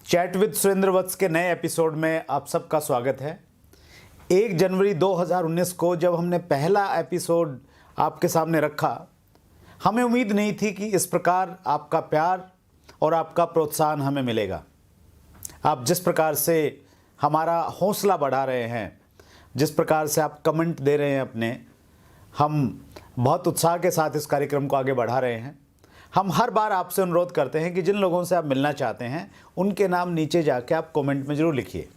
Chat with Surendra वत्स के नए episode में आप सबका स्वागत है। 1 जनवरी 2019 को जब हमने पहला एपिसोड आपके सामने रखा, हमें उम्मीद नहीं थी कि इस प्रकार आपका प्यार और आपका प्रोत्साहन हमें मिलेगा। आप जिस प्रकार से हमारा हौसला बढ़ा रहे हैं, जिस प्रकार से आप कमेंट दे रहे हैं अपने, हम बहुत उत्साह के साथ इस कार्यक्रम को आगे बढ़ा रहे हैं। हम हर बार आपसे अनुरोध करते हैं कि जिन लोगों से आप मिलना चाहते हैं उनके नाम नीचे जाके आप कमेंट में ज़रूर लिखिए।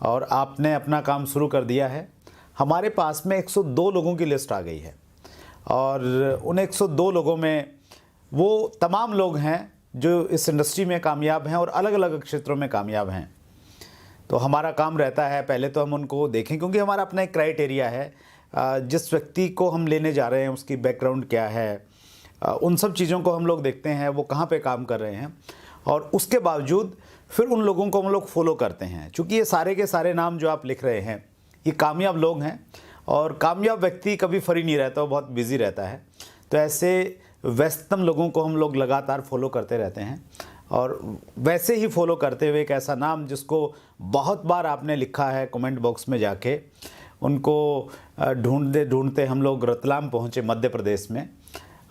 और आपने अपना काम शुरू कर दिया है। हमारे पास में 102 लोगों की लिस्ट आ गई है और उन 102 लोगों में वो तमाम लोग हैं जो इस इंडस्ट्री में कामयाब हैं और अलग अलग क्षेत्रों में कामयाब हैं। तो हमारा काम रहता है, पहले तो हम उनको देखें, क्योंकि हमारा अपना एक क्राइटेरिया है। जिस व्यक्ति को हम लेने जा रहे हैं उसकी बैकग्राउंड क्या है, उन सब चीज़ों को हम लोग देखते हैं, वो कहाँ पे काम कर रहे हैं, और उसके बावजूद फिर उन लोगों को हम लोग फॉलो करते हैं। चूँकि ये सारे के सारे नाम जो आप लिख रहे हैं ये कामयाब लोग हैं और कामयाब व्यक्ति कभी फ्री नहीं रहता, वो बहुत बिजी रहता है। तो ऐसे व्यस्ततम लोगों को हम लोग लगातार फॉलो करते रहते हैं। और वैसे ही फॉलो करते हुए एक ऐसा नाम जिसको बहुत बार आपने लिखा है कमेंट बॉक्स में जाके, उनको ढूंढते ढूंढते हम लोग रतलाम पहुँचे मध्य प्रदेश में,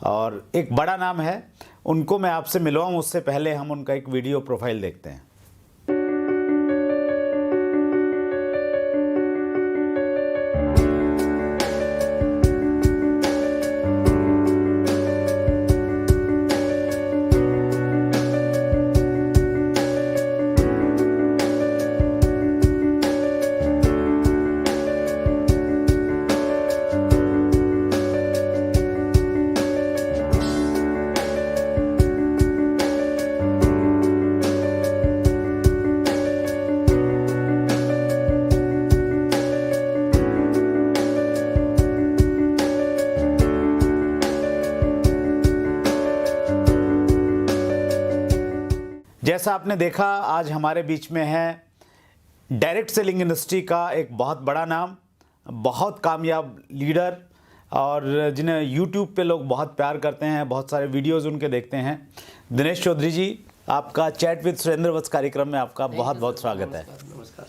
और एक बड़ा नाम है। उनको मैं आपसे मिलवाऊँ उससे पहले हम उनका एक वीडियो प्रोफाइल देखते हैं। जैसा आपने देखा, आज हमारे बीच में है डायरेक्ट सेलिंग इंडस्ट्री का एक बहुत बड़ा नाम, बहुत कामयाब लीडर, और जिन्हें यूट्यूब पे लोग बहुत प्यार करते हैं, बहुत सारे वीडियोस उनके देखते हैं। दिनेश चौधरी जी, आपका चैट विद सुरेंद्र वत्स कार्यक्रम में आपका बहुत बहुत स्वागत है। नमस्कार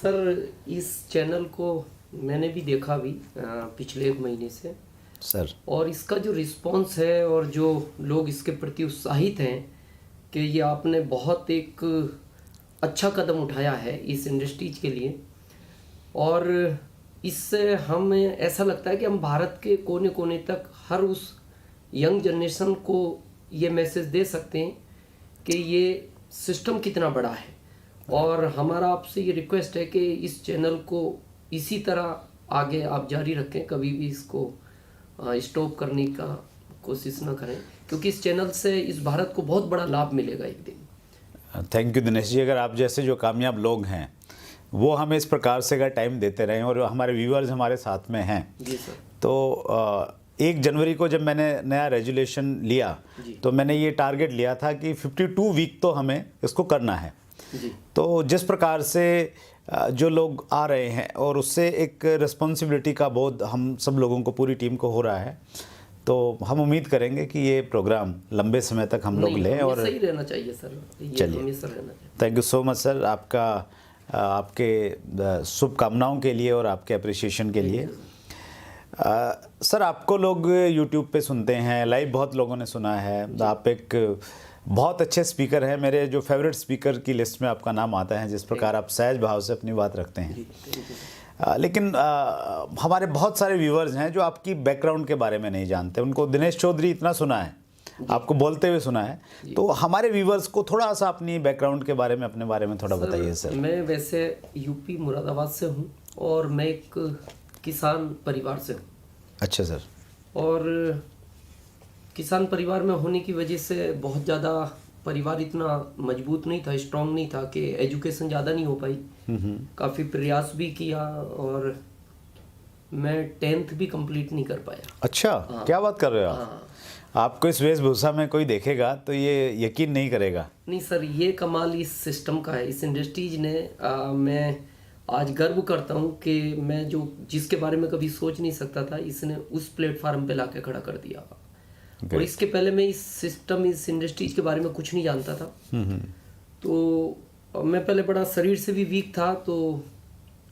सर। इस चैनल को मैंने भी देखा भी पिछले 1 महीने से सर, और इसका जो रिस्पॉन्स है और जो लोग इसके प्रति उत्साहित हैं कि ये आपने बहुत एक अच्छा कदम उठाया है इस इंडस्ट्रीज के लिए, और इससे हमें ऐसा लगता है कि हम भारत के कोने कोने तक हर उस यंग जनरेशन को ये मैसेज दे सकते हैं कि ये सिस्टम कितना बड़ा है। और हमारा आपसे ये रिक्वेस्ट है कि इस चैनल को इसी तरह आगे आप जारी रखें, कभी भी इसको स्टॉप करने का कोशिश ना करें, क्योंकि इस चैनल से इस भारत को बहुत बड़ा लाभ मिलेगा एक दिन। Thank you Dinesh ji. अगर आप जैसे जो कामयाब लोग हैं वो हमें इस प्रकार से अगर टाइम देते रहें और हमारे व्यूअर्स हमारे साथ में हैं जी सर, तो 1 जनवरी को जब मैंने नया रेजुलेशन लिया तो मैंने ये टारगेट लिया था कि 52 वीक तो हमें इसको करना है जी। तो जिस प्रकार से जो लोग आ रहे हैं और उससे एक रिस्पॉन्सिबिलिटी का बोध हम सब लोगों को, पूरी टीम को हो रहा है, तो हम उम्मीद करेंगे कि ये प्रोग्राम लंबे समय तक हम लोग लें और सही रहना चाहिए सर। चलिए, thank you so much sir, आपके शुभकामनाओं के लिए और आपके अप्रिसिएशन के लिए। सर, आपको लोग यूट्यूब पे सुनते हैं, लाइव बहुत लोगों ने सुना है, आप एक बहुत अच्छे स्पीकर हैं। मेरे जो फेवरेट स्पीकर की लिस्ट में आपका नाम आता है, जिस प्रकार आप सहज भाव से अपनी बात रखते हैं। लेकिन हमारे बहुत सारे व्यूअर्स हैं जो आपकी बैकग्राउंड के बारे में नहीं जानते। उनको दिनेश चौधरी इतना सुना है, आपको बोलते हुए सुना है, तो हमारे व्यूअर्स को थोड़ा सा अपनी बैकग्राउंड के बारे में, अपने बारे में थोड़ा बताइए सर। मैं वैसे यूपी मुरादाबाद से हूँ और मैं एक किसान परिवार से हूँ। अच्छा सर। और किसान परिवार में होने की वजह से बहुत ज़्यादा परिवार इतना मजबूत नहीं था, स्ट्रांग नहीं था, कि एजुकेशन ज़्यादा नहीं हो पाई। काफ़ी प्रयास भी किया और मैं 10th भी कंप्लीट नहीं कर पाया। अच्छा, क्या बात कर रहे हो आप? हाँ। आपको इस वेशभूषा में कोई देखेगा तो ये यकीन नहीं करेगा। नहीं सर, ये कमाल इस सिस्टम का है, इस इंडस्ट्रीज ने। मैं आज गर्व करता हूँ कि मैं जिसके बारे में कभी सोच नहीं सकता था, इसने उस प्लेटफार्म पे लाके खड़ा कर दिया। और इसके पहले मैं इस सिस्टम, इस इंडस्ट्रीज के बारे में कुछ नहीं जानता था। तो मैं पहले बड़ा शरीर से भी वीक था, तो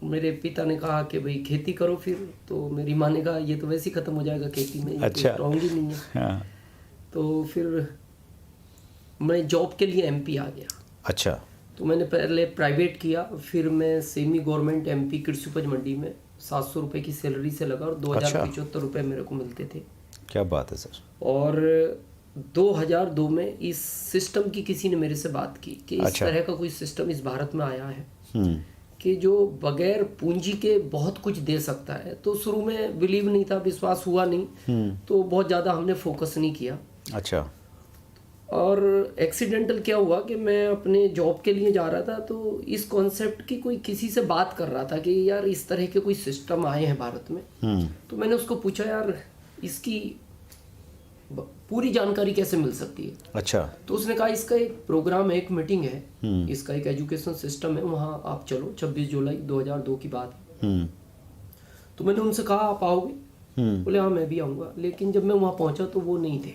मेरे पिता ने कहा कि भाई खेती करो फिर। तो मेरी माँ ने कहा ये तो वैसे ही ख़त्म हो जाएगा खेती में, ये अच्छा। तो स्ट्रॉन्ग ही नहीं है। हाँ। तो फिर मैं जॉब के लिए एमपी आ गया। अच्छा। तो मैंने पहले प्राइवेट किया, फिर मैं सेमी गवर्नमेंट एमपी कृषि उपज मंडी में 700 रुपये की सैलरी से लगा और 2075 रुपये मेरे को मिलते थे। क्या बात है सर। और 2002 में इस सिस्टम की किसी ने मेरे से बात की कि इस अच्छा। तरह का कोई सिस्टम इस भारत में आया है हम्म। कि जो बगैर पूंजी के बहुत कुछ दे सकता है। तो शुरू में बिलीव नहीं था, विश्वास हुआ नहीं, तो बहुत ज़्यादा हमने फोकस नहीं किया। अच्छा। और एक्सीडेंटल क्या हुआ कि मैं अपने जॉब के लिए जा रहा था, तो इस कॉन्सेप्ट की कोई किसी से बात कर रहा था कि यार इस तरह के कोई सिस्टम आए हैं भारत में। तो मैंने उसको पूछा यार इसकी पूरी जानकारी कैसे मिल सकती है। अच्छा। तो उसने कहा इसका एक प्रोग्राम है, एक मीटिंग है, इसका एक एजुकेशन सिस्टम है, वहाँ आप चलो, 26 जुलाई 2002 की बात है। तो मैंने उनसे कहा आप आओगे? बोले हाँ मैं भी आऊँगा। लेकिन जब मैं वहाँ पहुँचा तो वो नहीं थे।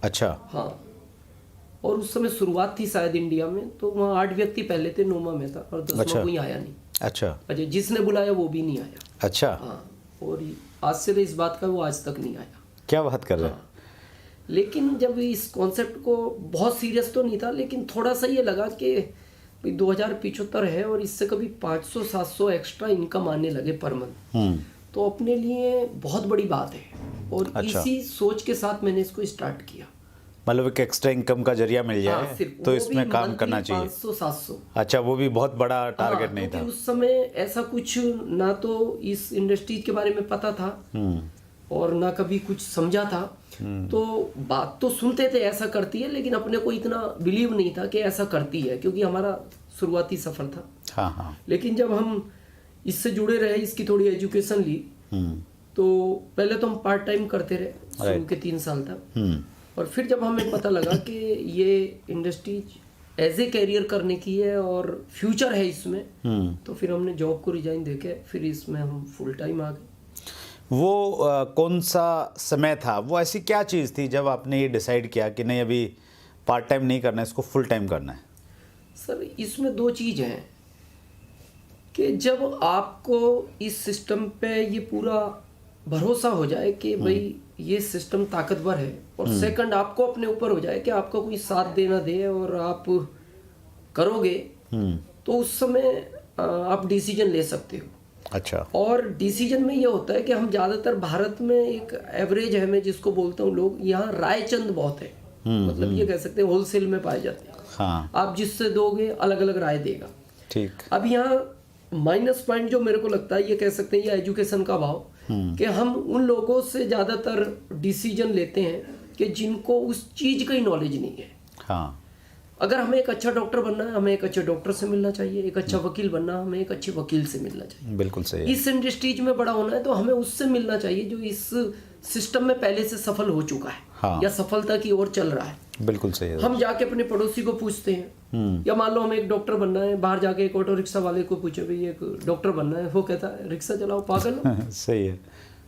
अच्छा। हाँ। और उस समय शुरुआत थी शायद इंडिया में, तो वहाँ 8 व्यक्ति पहले थे, 9वां में था और 10वां कोई आया नहीं। अच्छा। अच्छा, जिसने बुलाया वो भी नहीं आया। अच्छा। हाँ। और आश्चर्य इस बात का वो आज तक नहीं आया। क्या बात कर रहे हैं। हाँ। लेकिन जब इस कॉन्सेप्ट को, बहुत सीरियस तो नहीं था लेकिन थोड़ा सा ये लगा कि 2075 है और इससे कभी 500-700 एक्स्ट्रा इनकम आने लगे पर मंथ, तो अपने लिए बहुत बड़ी बात है। और अच्छा। इसी सोच के साथ मैंने इसको स्टार्ट किया। मतलब एक एक्स्ट्रा इनकम का जरिया मिल जाए हाँ, सिर्फ तो वो इसमें भी काम monthly करना चाहिए। 500-700। अच्छा, वो भी बहुत बड़ा टारगेट हाँ, नहीं था। क्योंकि उस समय ऐसा कुछ ना तो इस इंडस्ट्री के बारे में पता था और ना कभी कुछ समझा था। तो बात तो सुनते थे ऐसा करती है, लेकिन अपने को इतना बिलीव नहीं था कि ऐसा करती है, क्योंकि हमारा शुरुआती सफर था। हाँ हाँ। लेकिन जब हम इससे जुड़े रहे, इसकी थोड़ी एजुकेशन ली, तो पहले तो हम पार्ट टाइम करते रहे शुरू के 3 साल तक। और फिर जब हमें पता लगा कि ये इंडस्ट्री एज ए कैरियर करने की है और फ्यूचर है इसमें, तो फिर हमने जॉब को रिजाइन देके फिर इसमें हम फुल टाइम आ गए। वो कौन सा समय था, वो ऐसी क्या चीज़ थी जब आपने ये डिसाइड किया कि नहीं अभी पार्ट टाइम नहीं करना है, इसको फुल टाइम करना है? सर इसमें 2 चीज़ हैं कि जब आपको इस सिस्टम पे ये पूरा भरोसा हो जाए कि भाई ये सिस्टम ताकतवर है, और सेकंड आपको अपने ऊपर हो जाए कि आपका कोई साथ देना दे और आप करोगे, तो उस समय आप डिसीजन ले सकते हो। अच्छा। और डिसीजन में ये होता है कि हम ज़्यादातर भारत में एक एवरेज है, मैं जिसको बोलता हूँ, लोग यहाँ रायचंद बहुत है, मतलब ये कह सकते हैं होलसेल में पाए जाते हैं। हाँ। आप जिससे दोगे अलग अलग राय देगा। ठीक। अब यहाँ माइनस पॉइंट जो मेरे को लगता है, ये कह सकते हैं ये एजुकेशन का भाव, कि हम उन लोगों से ज़्यादातर डिसीजन लेते हैं कि जिनको उस चीज़ का ही नॉलेज नहीं है। हाँ। अगर हमें एक अच्छा डॉक्टर बनना है, हमें एक अच्छे डॉक्टर से मिलना चाहिए। एक अच्छा वकील बनना है, हमें एक अच्छे वकील से मिलना चाहिए। बिल्कुल सही है। इस इंडस्ट्रीज में बड़ा होना है तो हमें उससे मिलना चाहिए जो इस सिस्टम में पहले से सफल हो चुका है। हाँ। या सफलता की ओर चल रहा है। बिल्कुल सही है। हम जाके अपने पड़ोसी को पूछते हैं, या मान लो हमें एक डॉक्टर बनना है, बाहर जाके एक ऑटो रिक्शा वाले को पूछे भाई एक डॉक्टर बनना है, वो कहता है रिक्शा चलाओ पागल हो। सही है।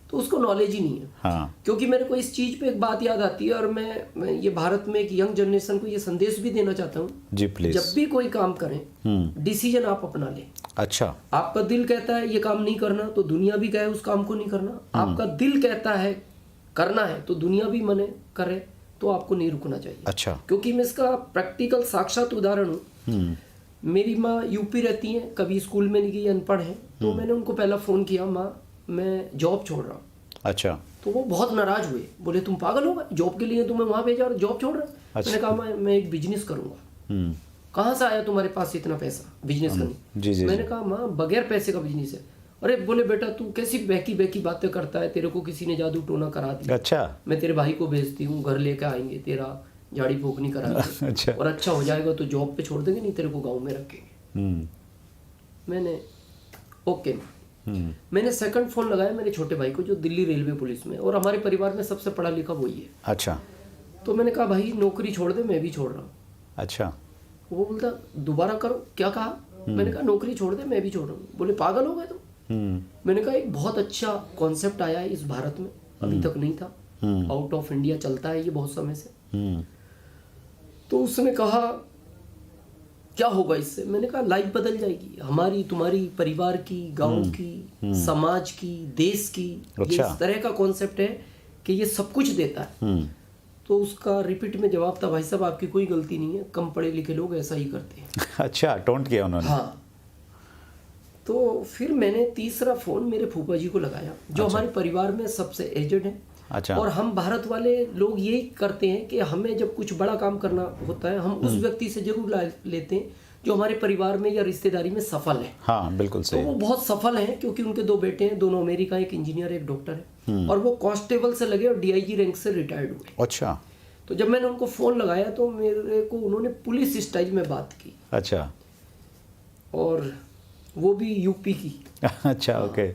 तो उसको नॉलेज ही नहीं है। हाँ। क्योंकि मेरे को इस चीज़ पे एक बात याद आती है, और मैं ये भारत में एक यंग जनरेशन को ये संदेश भी देना चाहता हूँ। जी प्लीज। जब भी कोई काम करें, डिसीजन आप अपना लें। अच्छा। आपका दिल कहता है ये काम नहीं करना, तो दुनिया भी कहे उस काम को नहीं करना। आपका दिल कहता है करना है, तो दुनिया भी मने करे, तो आपको नहीं रुकना चाहिए। अच्छा। क्योंकि मैं इसका प्रैक्टिकल साक्षात उदाहरण हूँ। मेरी माँ यूपी रहती हैं, कभी स्कूल में नहीं गई, अनपढ़ हैं। तो मैंने उनको पहला फ़ोन किया, माँ मैं जॉब छोड़ रहा हूँ। अच्छा। तो वो बहुत नाराज हुए, बोले तुम पागल हो गए, जॉब के लिए तुम्हें वहाँ भेजा और जॉब छोड़ रहा। अच्छा। मैंने कहा मैं एक बिजनेस करूँगा। कहाँ से आया तुम्हारे पास इतना पैसा बिजनेस करने? जी जी। मैंने कहा माँ बगैर पैसे का बिजनेस है। अरे बोले बेटा तू कैसी बहकी बहकी बातें करता है, तेरे को किसी ने जादू टोना करा दिया। अच्छा। मैं तेरे भाई को भेजती हूँ, घर लेकर आएंगे, तेरा झाड़ी फूकनी कराएंगे। अच्छा। और अच्छा हो जाएगा तो जॉब पे छोड़ देंगे, नहीं तेरे को गाँव में रखेंगे। मैंने ओके। मैंने सेकंड फोन लगाया मेरे छोटे भाई को जो दिल्ली रेलवे पुलिस में, और हमारे परिवार में सबसे पढ़ा लिखा वही है। अच्छा। तो मैंने कहा भाई नौकरी छोड़ दे, मैं भी छोड़ रहा हूँ। अच्छा। वो बोलता दोबारा करो, क्या कहा? मैंने कहा नौकरी छोड़ दे, मैं भी छोड़ रहा हूँ। बोले पागल हो गए तुम? मैंने कहा एक बहुत अच्छा कॉन्सेप्ट आया है इस भारत में, अभी तक नहीं था, आउट ऑफ इंडिया चलता है ये बहुत समय से। तो उसने कहा क्या होगा इससे? मैंने कहा लाइफ बदल जाएगी हमारी, तुम्हारी, परिवार की, गांव की, समाज की, देश की। ये अच्छा। इस तरह का कॉन्सेप्ट है कि ये सब कुछ देता है। तो उसका रिपीट में जवाब था, भाई साहब आपकी कोई गलती नहीं है, कम पढ़े लिखे लोग ऐसा ही करते हैं। अच्छा, टोंट किया उन्होंने। हाँ। तो फिर मैंने तीसरा फोन मेरे फूफा जी को लगाया, जो हमारे परिवार में सबसे एजेड है। अच्छा। और हम भारत वाले लोग यही करते हैं कि हमें जब कुछ बड़ा काम करना होता है, हम उस व्यक्ति से जरूर लेते हैं जो हमारे परिवार में या रिश्तेदारी में सफल है। हाँ, बिल्कुल तो सही। वो बहुत सफल हैं, क्योंकि उनके 2 बेटे हैं, दोनों अमेरिका, एक इंजीनियर एक डॉक्टर है, और वो कांस्टेबल से लगे और डीआईजी रैंक से रिटायर्ड हुए। अच्छा। तो जब मैंने उनको फोन लगाया तो मेरे को उन्होंने पुलिस स्टाइल में बात की, अच्छा। और वो भी यूपी की। अच्छा, ओके।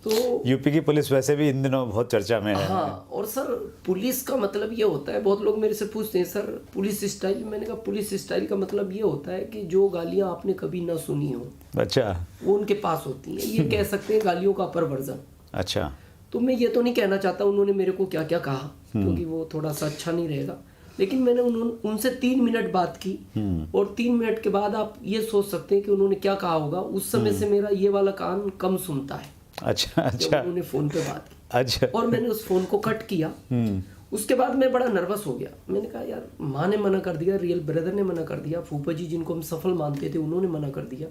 तो यूपी की पुलिस वैसे भी इन दिनों बहुत चर्चा में है। हाँ, और सर पुलिस का मतलब ये होता है, बहुत लोग मेरे से पूछते हैं सर पुलिस स्टाइल। मैंने कहा पुलिस स्टाइल का मतलब ये होता है कि जो गालियां आपने कभी ना सुनी हो, अच्छा। वो उनके पास होती हैं। ये कह सकते हैं गालियों का अपर वर्जन। अच्छा। तो मैं ये तो नहीं कहना चाहता उन्होंने मेरे को क्या क्या कहा, क्योंकि वो थोड़ा सा अच्छा नहीं रहेगा, लेकिन मैंने उनसे 3 मिनट बात की, और 3 मिनट के बाद आप ये सोच सकते हैं कि उन्होंने क्या कहा होगा। उस समय से मेरा ये वाला कान कम सुनता है। अच्छा। जब अच्छा। उन्होंने फोन पे बात की, अच्छा। और मैंने उस फोन को कट किया। उसके बाद मैं बड़ा नर्वस हो गया। मैंने कहा यार, माँ ने मना कर दिया, रियल ब्रदर ने मना कर दिया, फूफा जी जिनको हम सफल मानते थे उन्होंने मना कर दिया।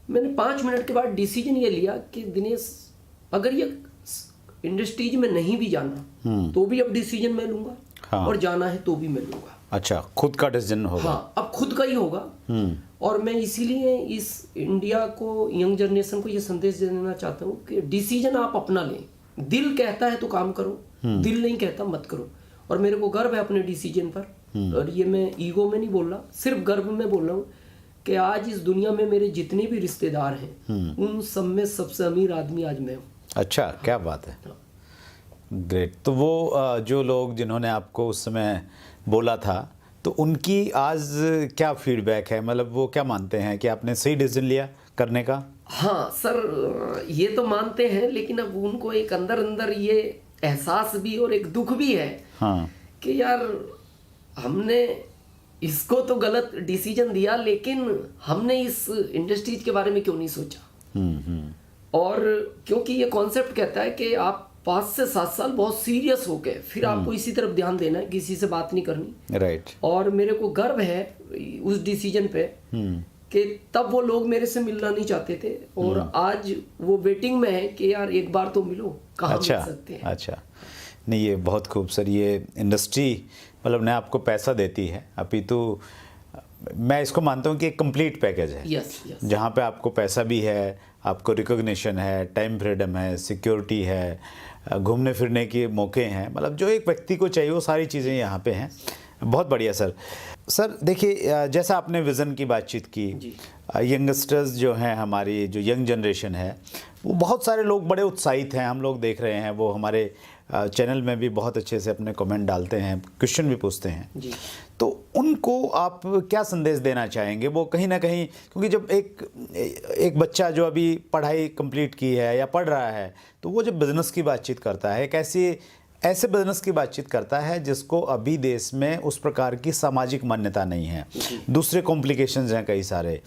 मैंने 5 मिनट के बाद डिसीजन ये लिया कि दिनेश, अगर ये इंडस्ट्रीज में नहीं भी जाना तो भी अब डिसीजन मैं लूंगा। हाँ। और जाना है तो भी मैं लूंगा। अच्छा, खुद का डिसीजन होगा। हाँ, अब खुद का ही होगा। और मैं इसीलिए इस इंडिया को, यंग जनरेशन को ये संदेश देना चाहता हूँ कि डिसीजन आप अपना लें। दिल कहता है तो काम करो, दिल नहीं कहता मत करो। और मेरे को गर्व है अपने डिसीजन पर, और ये मैं ईगो में नहीं बोल रहा, सिर्फ गर्व में बोल रहा हूँ कि आज इस दुनिया में मेरे जितने भी रिश्तेदार हैं उन सब में सबसे अमीर आदमी आज मैं हूँ। अच्छा, क्या बात है। ग्रेट। तो वो जो लोग जिन्होंने आपको उस समय बोला था, तो उनकी आज क्या फीडबैक है? मतलब वो क्या मानते हैं कि आपने सही डिसीजन लिया करने का? हाँ सर, ये तो मानते हैं, लेकिन अब उनको एक अंदर अंदर ये एहसास भी और एक दुख भी है। हाँ। कि यार हमने इसको तो गलत डिसीजन दिया, लेकिन हमने इस इंडस्ट्रीज के बारे में क्यों नहीं सोचा। और क्योंकि ये कॉन्सेप्ट कहता है कि आप 5 से 7 साल बहुत सीरियस हो गए, फिर आपको इसी तरफ ध्यान देना है, किसी से बात नहीं करनी। राइट। और मेरे को गर्व है उस डिसीजन पे कि तब वो लोग मेरे से मिलना नहीं चाहते थे, और आज वो वेटिंग में है कि यार एक बार तो मिलो, कहाँ मिल सकते हैं। अच्छा। नहीं, ये बहुत खूब सर। ये इंडस्ट्री मतलब न आपको पैसा देती है, अपितु मैं इसको मानता हूँ कि एक कंप्लीट पैकेज है। Yes, yes. जहाँ पे आपको पैसा भी है, आपको रिकॉग्निशन है, टाइम फ्रीडम है, सिक्योरिटी है, घूमने फिरने के मौके हैं, मतलब जो एक व्यक्ति को चाहिए वो सारी चीज़ें यहाँ पे हैं। बहुत बढ़िया सर। सर देखिए, जैसा आपने विज़न की बातचीत की, यंगस्टर्स जो हैं, हमारी जो यंग जनरेशन है, वो बहुत सारे लोग बड़े उत्साहित हैं, हम लोग देख रहे हैं। वो हमारे चैनल में भी बहुत अच्छे से अपने कमेंट डालते हैं, क्वेश्चन भी पूछते हैं जी। तो उनको आप क्या संदेश देना चाहेंगे? वो कहीं ना कहीं, क्योंकि जब एक बच्चा जो अभी पढ़ाई कंप्लीट की है या पढ़ रहा है, तो वो जब बिज़नेस की बातचीत करता है, एक ऐसे बिज़नेस की बातचीत करता है जिसको अभी देश में उस प्रकार की सामाजिक मान्यता नहीं है, दूसरे कॉम्प्लिकेशंस हैं कई सारे,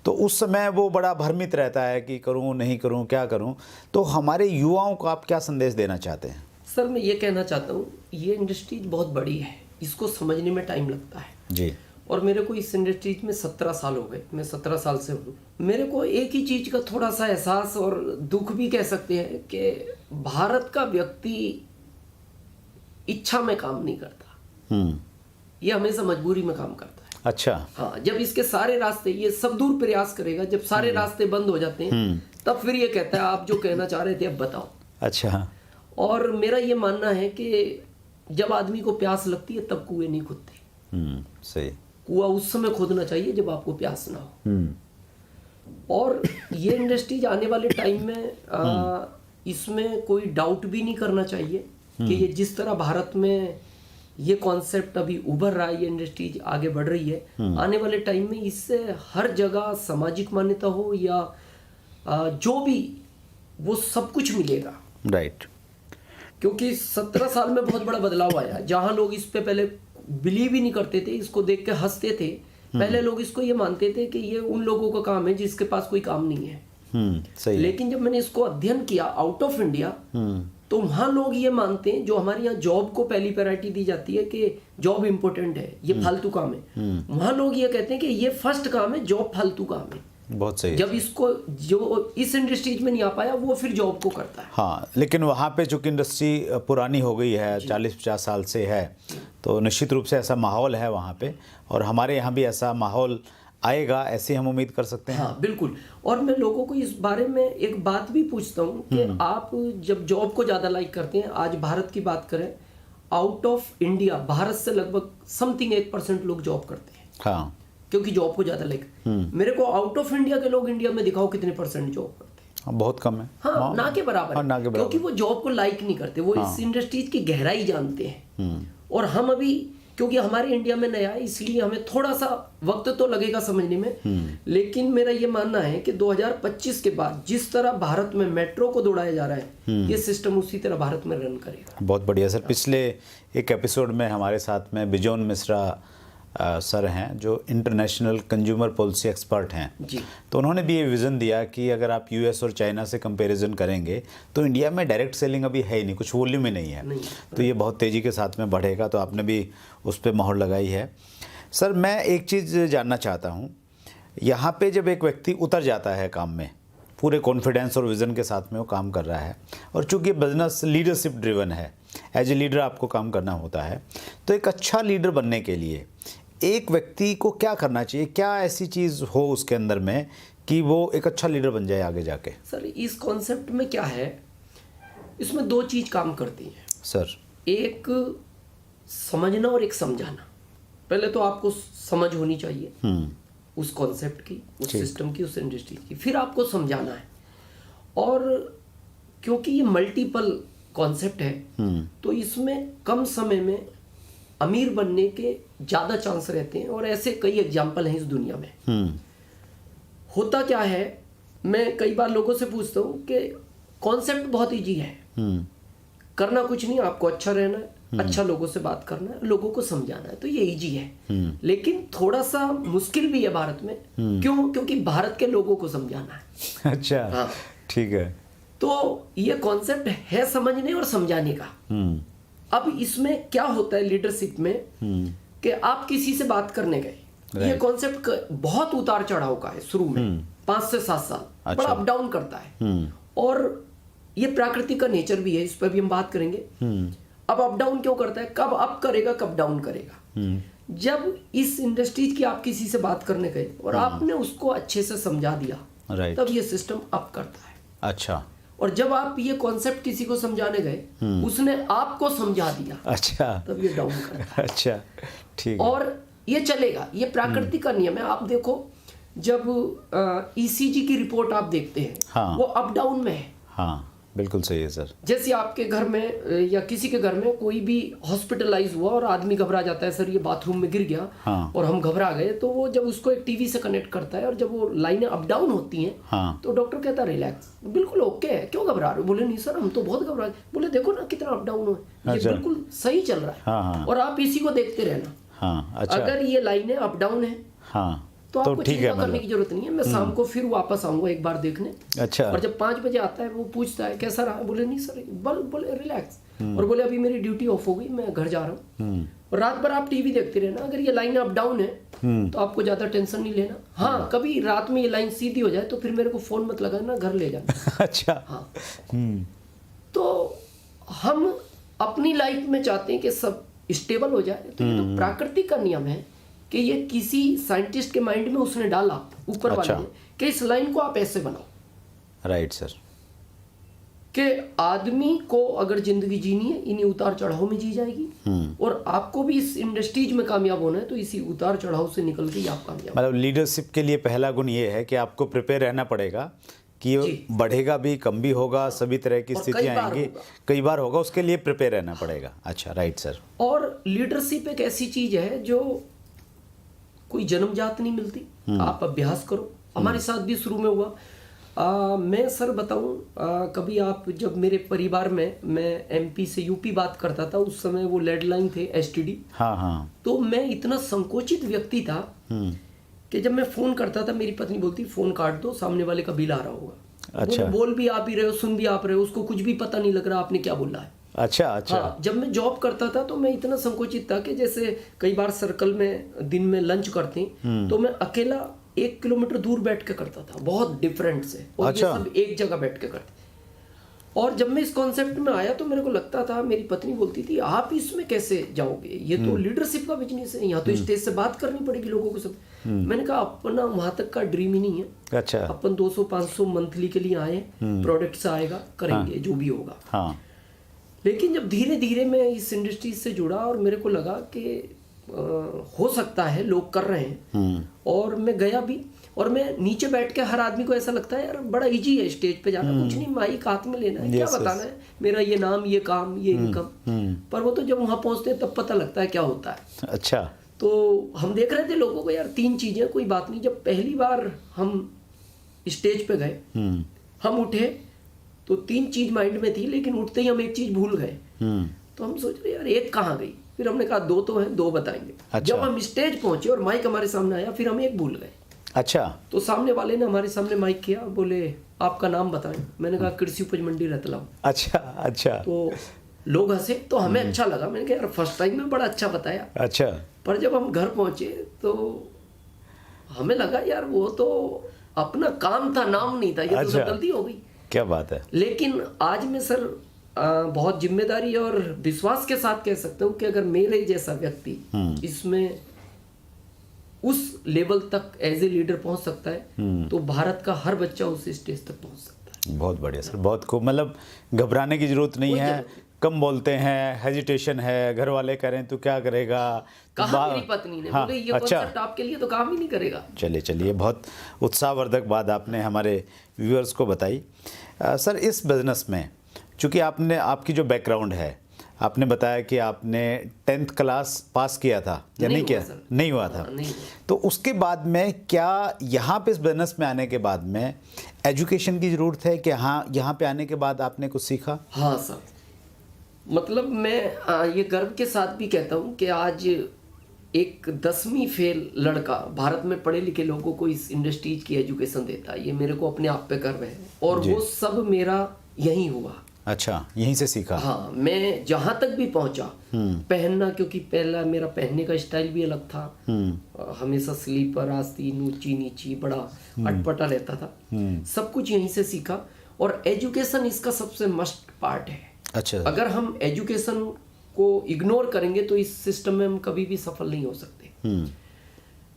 तो उस समय वो बड़ा भ्रमित रहता है कि करूं नहीं करूं, क्या करूं। तो हमारे युवाओं को आप क्या संदेश देना चाहते हैं? सर मैं ये कहना चाहता हूँ, ये इंडस्ट्री बहुत बड़ी है, इसको समझने में टाइम लगता है जी। और मेरे को इस इंडस्ट्री में 17 साल हो गए, मैं 17 साल से हूँ। मेरे को एक ही चीज़ का थोड़ा सा एहसास और दुख भी कह सकते हैं कि भारत का व्यक्ति इच्छा में काम नहीं करता, ये हमेशा मजबूरी में काम करता है। अच्छा। हाँ, जब इसके सारे रास्ते, ये सब दूर प्रयास करेगा, जब सारे रास्ते बंद हो जाते हैं तब फिर ये कहता है आप जो कहना चाह रहे थे अब बताओ। अच्छा। और मेरा ये मानना है कि जब आदमी को प्यास लगती है तब कुएं नहीं खुदते। सही। कुआं उस समय खोदना चाहिए जब आपको प्यास ना हो। और ये इंडस्ट्रीज आने वाले टाइम में इसमें कोई डाउट भी नहीं करना चाहिए कि ये जिस तरह भारत में ये कॉन्सेप्ट अभी उभर रहा है, ये इंडस्ट्रीज आगे बढ़ रही है, आने वाले टाइम में इससे हर जगह सामाजिक मान्यता हो या जो भी, वो सब कुछ मिलेगा। राइट। क्योंकि 17 साल में बहुत बड़ा बदलाव आया। जहां लोग इस पे पहले बिलीव ही नहीं करते थे, इसको देख के हंसते थे पहले लोग इसको ये मानते थे कि ये उन लोगों का काम है जिसके पास कोई काम नहीं है। सही है। लेकिन जब मैंने इसको अध्ययन किया आउट ऑफ इंडिया, तो वहां लोग ये मानते हैं, जो हमारे यहाँ जॉब को पहली प्रायोरिटी दी जाती है कि जॉब इंपॉर्टेंट है, ये फालतू काम है, वहां लोग ये कहते हैं कि ये फर्स्ट काम है, जॉब फालतू काम है। बहुत सही है। जब इसको जो इस इंडस्ट्रीज में नहीं आ पाया वो फिर जॉब को करता है। हाँ, लेकिन वहाँ पे चूंकि इंडस्ट्री पुरानी हो गई है, 40-50 साल से है, तो निश्चित रूप से ऐसा माहौल है वहाँ पे, और हमारे यहाँ भी ऐसा माहौल आएगा, ऐसी हम उम्मीद कर सकते हैं। हाँ बिल्कुल। और मैं लोगों को इस बारे में एक बात भी पूछता हूँ कि आप जब जॉब को ज़्यादा लाइक करते हैं, आज भारत की बात करें, आउट ऑफ इंडिया भारत से लगभग समथिंग 1% लोग जॉब करते हैं। हाँ, क्योंकि जॉब को ज़्यादा लाइक, मेरे को आउट ऑफ इंडिया के लोग इंडिया में दिखाओ कितने परसेंट जॉब करते हैं। हाँ, बहुत कम है। हाँ, ना के बराबर। हाँ, ना के बराबर। क्योंकि वो जॉब को लाइक नहीं करते, वो इस इंडस्ट्रीज की गहराई जानते हैं। और हम अभी, क्योंकि हमारे इंडिया में नया है, इसलिए हमें थोड़ा सा वक्त तो लगेगा समझने में। लेकिन मेरा ये मानना है कि 2025 के बाद जिस तरह भारत में मेट्रो को दौड़ाया जा रहा है, ये सिस्टम उसी तरह भारत में रन करेगा। बहुत बढ़िया सर। पिछले एक एपिसोड में हमारे साथ में बिजोन मिश्रा सर हैं, जो इंटरनेशनल कंज्यूमर पॉलिसी एक्सपर्ट हैं जी। तो उन्होंने भी ये विज़न दिया कि अगर आप यूएस और चाइना से कंपैरिजन करेंगे तो इंडिया में डायरेक्ट सेलिंग अभी है ही नहीं, कुछ वॉल्यूम ही नहीं है। तो ये बहुत तेज़ी के साथ में बढ़ेगा, तो आपने भी उस पर मोहर लगाई है। सर, मैं एक चीज़ जानना चाहता हूँ, यहाँ पे जब एक व्यक्ति उतर जाता है काम में, पूरे कॉन्फिडेंस और विज़न के साथ में वो काम कर रहा है, और चूँकि बिजनेस लीडरशिप ड्रिवन है, एज ए लीडर आपको काम करना होता है, तो एक अच्छा लीडर बनने के लिए एक व्यक्ति को क्या करना चाहिए? क्या ऐसी चीज़ हो उसके अंदर में कि वो एक अच्छा लीडर बन जाए आगे जाके? सर, इस कॉन्सेप्ट में क्या है, इसमें दो चीज काम करती हैं सर। एक समझना और एक समझाना। पहले तो आपको समझ होनी चाहिए उस कॉन्सेप्ट की, उस सिस्टम की, उस इंडस्ट्री की, फिर आपको समझाना है। और क्योंकि ये मल्टीपल कॉन्सेप्ट है, तो इसमें कम समय में अमीर बनने के ज़्यादा चांस रहते हैं, और ऐसे कई एग्जाम्पल हैं इस दुनिया में। होता क्या है, मैं कई बार लोगों से पूछता हूँ कि कॉन्सेप्ट बहुत ईजी है, करना कुछ नहीं, आपको अच्छा रहना है, अच्छा लोगों से बात करना है, लोगों को समझाना है, तो ये इजी है। लेकिन थोड़ा सा मुश्किल भी है भारत में। क्यों? क्योंकि भारत के लोगों को समझाना है। अच्छा, हाँ, ठीक है। तो ये कॉन्सेप्ट है समझने और समझाने का। अब इसमें क्या होता है लीडरशिप में कि आप किसी से बात करने गए, ये कॉन्सेप्ट बहुत उतार चढ़ाव का है शुरू में, 5 से 7 साल बड़ा अप डाउन करता है। और ये प्राकृतिक का नेचर भी है, इस पर भी हम बात करेंगे। अब अप डाउन क्यों करता है, कब अप करेगा कब डाउन करेगा। जब इस इंडस्ट्रीज की आप किसी से बात करने गए और आपने उसको अच्छे से समझा दिया, तब ये सिस्टम अप करता है। अच्छा। और जब आप ये कॉन्सेप्ट किसी को समझाने गए, उसने आपको समझा दिया, अच्छा, तब ये डाउन करता है। अच्छा, ठीक। और ये चलेगा, ये प्राकृतिक का नियम है। आप देखो, जब ईसीजी की रिपोर्ट आप देखते हैं, हाँ, वो अप डाउन में है। हाँ, बिल्कुल सही है सर। जैसे आपके घर में या किसी के घर में कोई भी हॉस्पिटलाइज हुआ और आदमी घबरा जाता है, सर ये बाथरूम में गिर गया, हाँ, और हम घबरा गए, तो वो जब उसको एक टीवी से कनेक्ट करता है और जब वो लाइनें अप डाउन होती हैं, हाँ, तो डॉक्टर कहता है रिलैक्स, बिल्कुल ओके है, क्यों घबरा रहे हो? बोले नहीं सर, हम तो बहुत घबरा रहे। बोले देखो ना कितना अप डाउन हुआ, ये बिल्कुल सही चल रहा है। हाँ, और आप इसी को देखते रहना। हाँ, अच्छा, अगर ये लाइनें अप डाउन है, हाँ, तो आपको ठीक है, चिंता करने की जरूरत नहीं है। मैं शाम को फिर वापस आऊंगा एक बार देखने। अच्छा। और जब 5 बजे आता है, वो पूछता है कैसा रहा, बोले नहीं सर, बोले रिलैक्स, और बोले अभी मेरी ड्यूटी ऑफ हो गई, मैं घर जा रहा हूँ। और रात भर आप टीवी देखते रहना। अगर ये लाइन अप डाउन है तो आपको ज्यादा टेंशन नहीं लेना। हाँ, कभी रात में ये लाइन सीधी हो जाए तो फिर मेरे को फोन मत लगाना, घर ले जाना। अच्छा, हाँ। तो हम अपनी लाइफ में चाहते हैं कि सब स्टेबल हो जाए, तो ये तो प्राकृतिक का नियम है कि ये किसी साइंटिस्ट के माइंड में उसने डाला ऊपर वाले ने कि इस लाइन को आप ऐसे बनाओ। Right sir. कि आदमी को अगर जिंदगी जीनी है, इन्हीं उतार चढ़ाव में जी जाएगी, और आपको भी इस इंडस्ट्रीज में कामयाब होना है, तो इसी उतार चढ़ाव से निकल के ही आप कामयाब। मतलब लीडरशिप के लिए पहला गुण ये है कि आपको प्रिपेयर रहना पड़ेगा कि बढ़ेगा भी, कम भी होगा, सभी तरह की स्थितियां आएंगी, कई बार होगा, उसके लिए प्रिपेयर रहना पड़ेगा। अच्छा, राइट सर। और लीडरशिप एक ऐसी चीज है जो कोई जन्मजात नहीं मिलती, आप अभ्यास करो। हमारे साथ भी शुरू में हुआ, मैं सर बताऊं, कभी आप जब मेरे परिवार में मैं एमपी से यूपी बात करता था, उस समय वो लैंडलाइन थे एसटीडी। हाँ हाँ। तो मैं इतना संकोचित व्यक्ति था कि जब मैं फोन करता था मेरी पत्नी बोलती फोन काट दो, सामने वाले का बिल आ रहा होगा। अच्छा। वो बोल भी आप ही रहे हो, सुन भी आप रहे हो, उसको कुछ भी पता नहीं लग रहा आपने क्या बोला है। अच्छा अच्छा। हाँ, जब मैं जॉब करता था तो मैं इतना संकोचित था कि जैसे कई बार सर्कल में दिन में लंच करते तो मैं अकेला 1 किलोमीटर दूर बैठ के करता था, बहुत डिफरेंट से, और अच्छा। ये सब एक जगह बैठ के करते। और जब मैं इस कॉन्सेप्ट में आया तो मेरे को लगता था, मेरी पत्नी बोलती थी आप इसमें कैसे जाओगे, ये तो लीडरशिप का बिजनेस है, यहाँ तो स्टेज से बात करनी पड़ेगी लोगों को सब। मैंने कहा अपना वहां तक का ड्रीम ही नहीं है। अच्छा। अपन 200-500 मंथली के लिए आए, प्रोडक्ट्स आएगा, करेंगे जो भी होगा। हाँ। लेकिन जब धीरे धीरे मैं इस इंडस्ट्री से जुड़ा और मेरे को लगा कि हो सकता है लोग कर रहे हैं, और मैं गया भी, और मैं नीचे बैठ के हर आदमी को ऐसा लगता है यार बड़ा इजी है स्टेज पे जाना, कुछ नहीं, माइक हाथ में लेना है, क्या बताना है, मेरा ये नाम, ये काम, ये इनकम। पर वो तो जब वहां पहुंचते हैं तब पता लगता है क्या होता है। अच्छा। तो हम देख रहे थे लोगों को, यार 3 चीजें, कोई बात नहीं। जब पहली बार हम स्टेज पे गए, हम उठे तो 3 चीज माइंड में थी, लेकिन उठते ही हम एक चीज भूल गए। तो हम सोच रहे यार एक कहाँ गई, फिर हमने कहा 2 तो हैं, 2 बताएंगे। अच्छा। जब हम स्टेज पहुंचे और माइक हमारे सामने आया, फिर हम एक भूल गए। अच्छा। तो सामने वाले ने हमारे सामने माइक किया, बोले आपका नाम बताएं। मैंने कहा कृषि उपज मंडी रतलाम। अच्छा अच्छा। तो लोग हंसे, तो हमें अच्छा लगा। मैंने कहा यार फर्स्ट टाइम में बड़ा अच्छा बताया। अच्छा। पर जब हम घर पहुंचे तो हमें लगा यार वो तो अपना काम था, नाम नहीं था, ये तो सब गलती हो गई। क्या बात है। लेकिन आज मैं सर बहुत जिम्मेदारी और विश्वास के साथ कह सकता हूँ कि अगर मेरे जैसा व्यक्ति इसमें उस लेवल तक एज ए लीडर पहुंच सकता है, तो भारत का हर बच्चा उस स्टेज तक पहुंच सकता है। बहुत बढ़िया सर, बहुत खूब। मतलब घबराने की जरूरत नहीं है, कम बोलते हैं, हेजिटेशन है, घर वाले करें तो क्या करेगा, कहा मेरी पत्नी ने। हाँ, बोले ये अच्छा। कॉन्सेप्ट आपके लिए तो काम ही नहीं करेगा। चलिए बहुत उत्साहवर्धक बात आपने हमारे व्यूअर्स को बताई। सर इस बिजनेस में चूँकि आपकी जो बैकग्राउंड है, आपने बताया कि आपने 10th क्लास पास किया था या नहीं किया? नहीं हुआ था। नहीं। तो उसके बाद में क्या यहाँ पे इस बिजनेस में आने के बाद में एजुकेशन की ज़रूरत है कि हाँ यहाँ पे आने के बाद आपने कुछ सीखा? हाँ सर, मतलब मैं ये गर्व के साथ भी कहता हूँ कि आज एक 10वीं फेल लड़का भारत में पढ़े लिखे लोगों को इस इंडस्ट्रीज की एजुकेशन देता है, ये मेरे को अपने आप पे गर्व है। और वो सब मेरा यहीं हुआ। अच्छा, यहीं से सीखा? हाँ, मैं जहां तक भी पहुंचा, पहनना, क्योंकि पहला मेरा पहनने का स्टाइल भी अलग था, हमेशा स्लीपर, आस्तीन, ऊंची नीची, बड़ा अटपटा रहता था। सब कुछ यहीं से सीखा, और एजुकेशन इसका सबसे मस्ट पार्ट है। अच्छा। अगर हम एजुकेशन को इग्नोर करेंगे तो इस सिस्टम में हम कभी भी सफल नहीं हो सकते।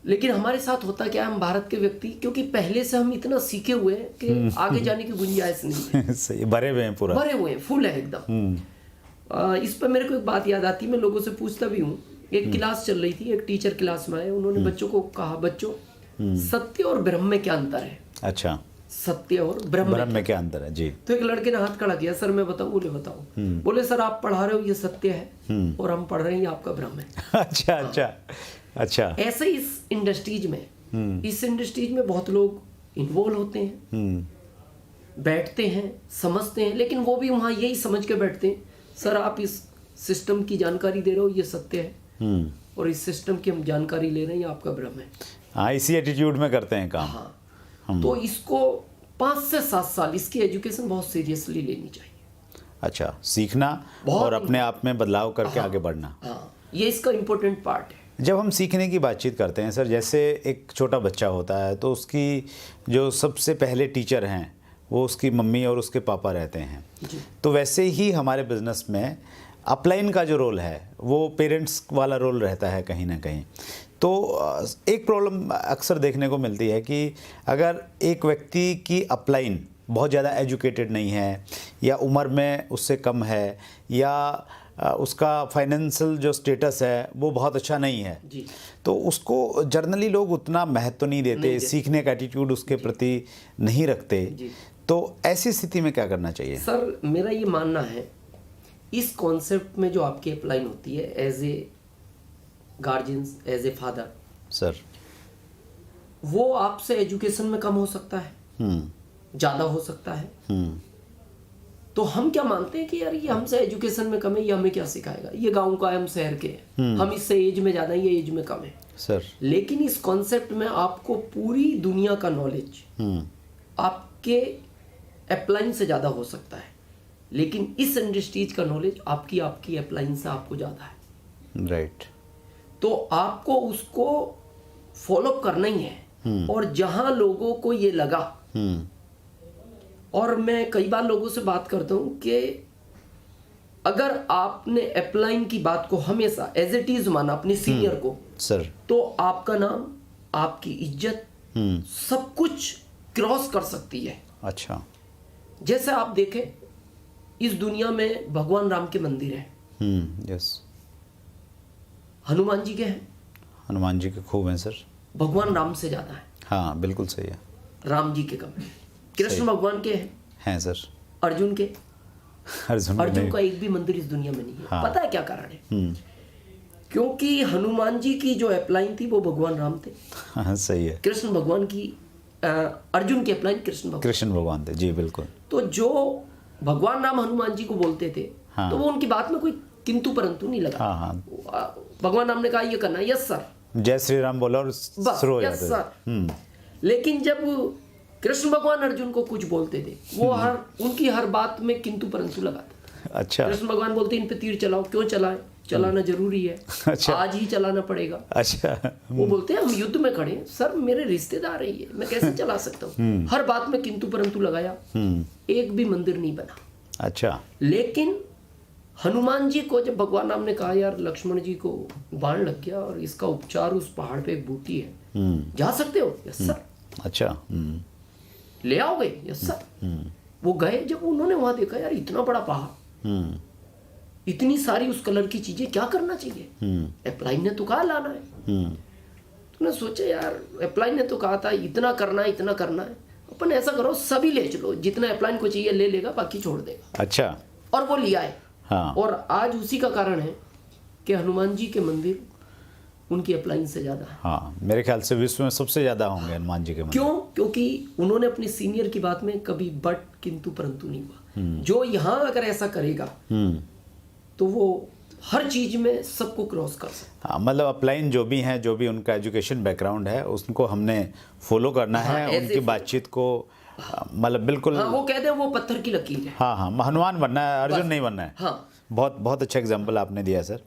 लेकिन हमारे साथ होता क्या है, हम भारत के व्यक्ति, क्योंकि पहले से हम इतना सीखे हुए हैं कि आगे जाने की गुंजाइश नहीं है। सही, भरे हुए हैं, पूरा भरे हुए हैं, फुल है एकदम। इस पर मेरे को एक बात याद आती है, मैं लोगों से पूछता भी हूँ। एक क्लास चल रही थी, एक टीचर क्लास में आए, उन्होंने बच्चों को कहा, बच्चों सत्य और ब्रह्म में क्या अंतर है? अच्छा, सत्य और ब्रह्म में क्या अंतर है? जी। तो एक लड़के ने हाथ खड़ा किया, सर मैं बताऊं? बोले बताओ। बोले सर आप पढ़ा रहे हो ये सत्य है, और हम पढ़ रहे हैं ये आपका ब्रह्म है। अच्छा अच्छा अच्छा। ऐसे इस इंडस्ट्रीज में बहुत लोग इन्वॉल्व होते हैं, बैठते हैं, समझते हैं, लेकिन वो भी वहाँ यही समझ के बैठते हैं, सर आप इस सिस्टम की जानकारी दे रहे हो, ये सत्य है, और इस सिस्टम की हम जानकारी ले रहे हैं, ये आपका भ्रम है। हाँ, इसी एटीट्यूड में करते हैं काम। हाँ, तो इसको 5 से 7 साल इसकी एजुकेशन बहुत सीरियसली लेनी चाहिए। अच्छा, सीखना और अपने आप में बदलाव करके आगे बढ़ना। हाँ, ये इसका इम्पोर्टेंट पार्ट है। जब हम सीखने की बातचीत करते हैं सर, जैसे एक छोटा बच्चा होता है तो उसकी जो सबसे पहले टीचर हैं वो उसकी मम्मी और उसके पापा रहते हैं। तो वैसे ही हमारे बिजनेस में अपलाइन का जो रोल है वो पेरेंट्स वाला रोल रहता है कहीं ना कहीं। तो एक प्रॉब्लम अक्सर देखने को मिलती है कि अगर एक व्यक्ति की अपलाइन बहुत ज़्यादा एजुकेटेड नहीं है, या उम्र में उससे कम है, या उसका फाइनेंशियल जो स्टेटस है वो बहुत अच्छा नहीं है, तो उसको जर्नली लोग उतना महत्व नहीं देते, सीखने का एटीट्यूड उसके प्रति नहीं रखते। तो ऐसी स्थिति में क्या करना चाहिए? सर मेरा ये मानना है, इस कॉन्सेप्ट में जो आपकी अपलाइन होती है as a guardians, as a father sir, वो आपसे एजुकेशन में कम हो सकता है, ज़्यादा हो सकता है। तो हम क्या मानते हैं कि यार ये हमसे एजुकेशन में कम है, ये हमें क्या सिखाएगा, ये गांव का है, हम शहर के हैं, हम इससे एज में ज़्यादा है, ये एज में कम है सर। लेकिन इस कॉन्सेप्ट में आपको पूरी दुनिया का नॉलेज आपके अपलाइन से ज़्यादा हो सकता है, लेकिन इस इंडस्ट्रीज का नॉलेज आपकी अपलाइन से आपको ज़्यादा है। राइट। तो आपको उसको फॉलो करना ही है। और जहां लोगों को ये लगा, और मैं कई बार लोगों से बात करता हूं कि अगर आपने अपलाइन की बात को हमेशा एज इट इज माना अपने सीनियर को सर, तो आपका नाम, आपकी इज्जत, सब कुछ क्रॉस कर सकती है। अच्छा। जैसे आप देखें इस दुनिया में भगवान राम के मंदिर हैं, यस। हनुमान जी के हैं, हनुमान जी के खूब हैं सर। भगवान राम से ज्यादा है, हाँ बिल्कुल सही है। राम जी के कम है। कृष्ण भगवान के हैं सर। अर्जुन के, अर्जुन का नहीं। एक भी मंदिर इस दुनिया में नहीं है। हाँ। पता है क्या कारण है? क्योंकि हनुमान जी की जो अपलाइन थी वो भगवान राम थे, हाँ सही है। कृष्ण भगवान की अर्जुन की अपलाइन कृष्ण भगवान थे जी, बिल्कुल। तो जो भगवान राम हनुमान जी को बोलते थे, हाँ। तो वो उनकी बात में कोई किंतु परंतु नहीं लगा। हाँ। भगवान राम ने कहा ये करना, यस सर, जय श्री राम बोला और शुरू हो यस जाते थे। सर। लेकिन जब कृष्ण भगवान अर्जुन को कुछ बोलते थे, वो उनकी हर बात में किंतु परंतु लगाते। अच्छा। कृष्ण भगवान बोलते इन पे तीर चलाओ, क्यों चलाए, चलाना जरूरी है, अच्छा। आज ही चलाना पड़ेगा। अच्छा। वो बोलते हैं हम युद्ध में खड़े हैं, सर मेरे रिश्तेदार है ये, मैं कैसे चला सकता हूँ। हर बात में किंतु परंतु लगाया, एक भी मंदिर नहीं बना। अच्छा। लेकिन हनुमान जी को जब भगवान राम ने कहा यार लक्ष्मण जी को बाण लग गया और इसका उपचार उस पहाड़ पे एक बूटी है, जा सकते हो? Yes sir. अच्छा। ले आओगे? Yes sir. वो गए, जब उन्होंने वहां देखा यार इतना बड़ा पहाड़, इतनी सारी उस कलर की चीजें, क्या करना चाहिए? अप्लाइन ने तो कहा लाना है। तो उन्होंने सोचा यार अप्लाइन ने तो कहा था इतना करना है, इतना करना है, अपन ऐसा करो सभी ले चलो, जितना अप्लाइन को चाहिए ले लेगा, बाकी छोड़ देगा। अच्छा। और वो लिया है। हाँ। और आज उसी का कारण है कि हनुमान जी के मंदिर उनकी अपलाइन से ज्यादा है। हाँ, मेरे ख्याल से विश्व में सबसे ज्यादा होंगे हनुमान जी के मंदिर। क्यों? क्योंकि उन्होंने अपने सीनियर की बात में कभी बट किंतु परंतु नहीं हुआ। जो यहाँ अगर ऐसा करेगा तो वो हर चीज में सबको क्रॉस कर सकता। हाँ, मतलब अपलाइन जो भी हैं, जो भी उनका एजुकेशन बैकग्राउंड है, उसको हमने फॉलो करना है। उनकी बातचीत को मतलब बिल्कुल। हाँ, वो कहते हैं वो पत्थर की लकीर है। हाँ हाँ, हनुमान बनना है, अर्जुन नहीं बनना है। हाँ। बहुत बहुत अच्छा एग्जाम्पल आपने दिया सर।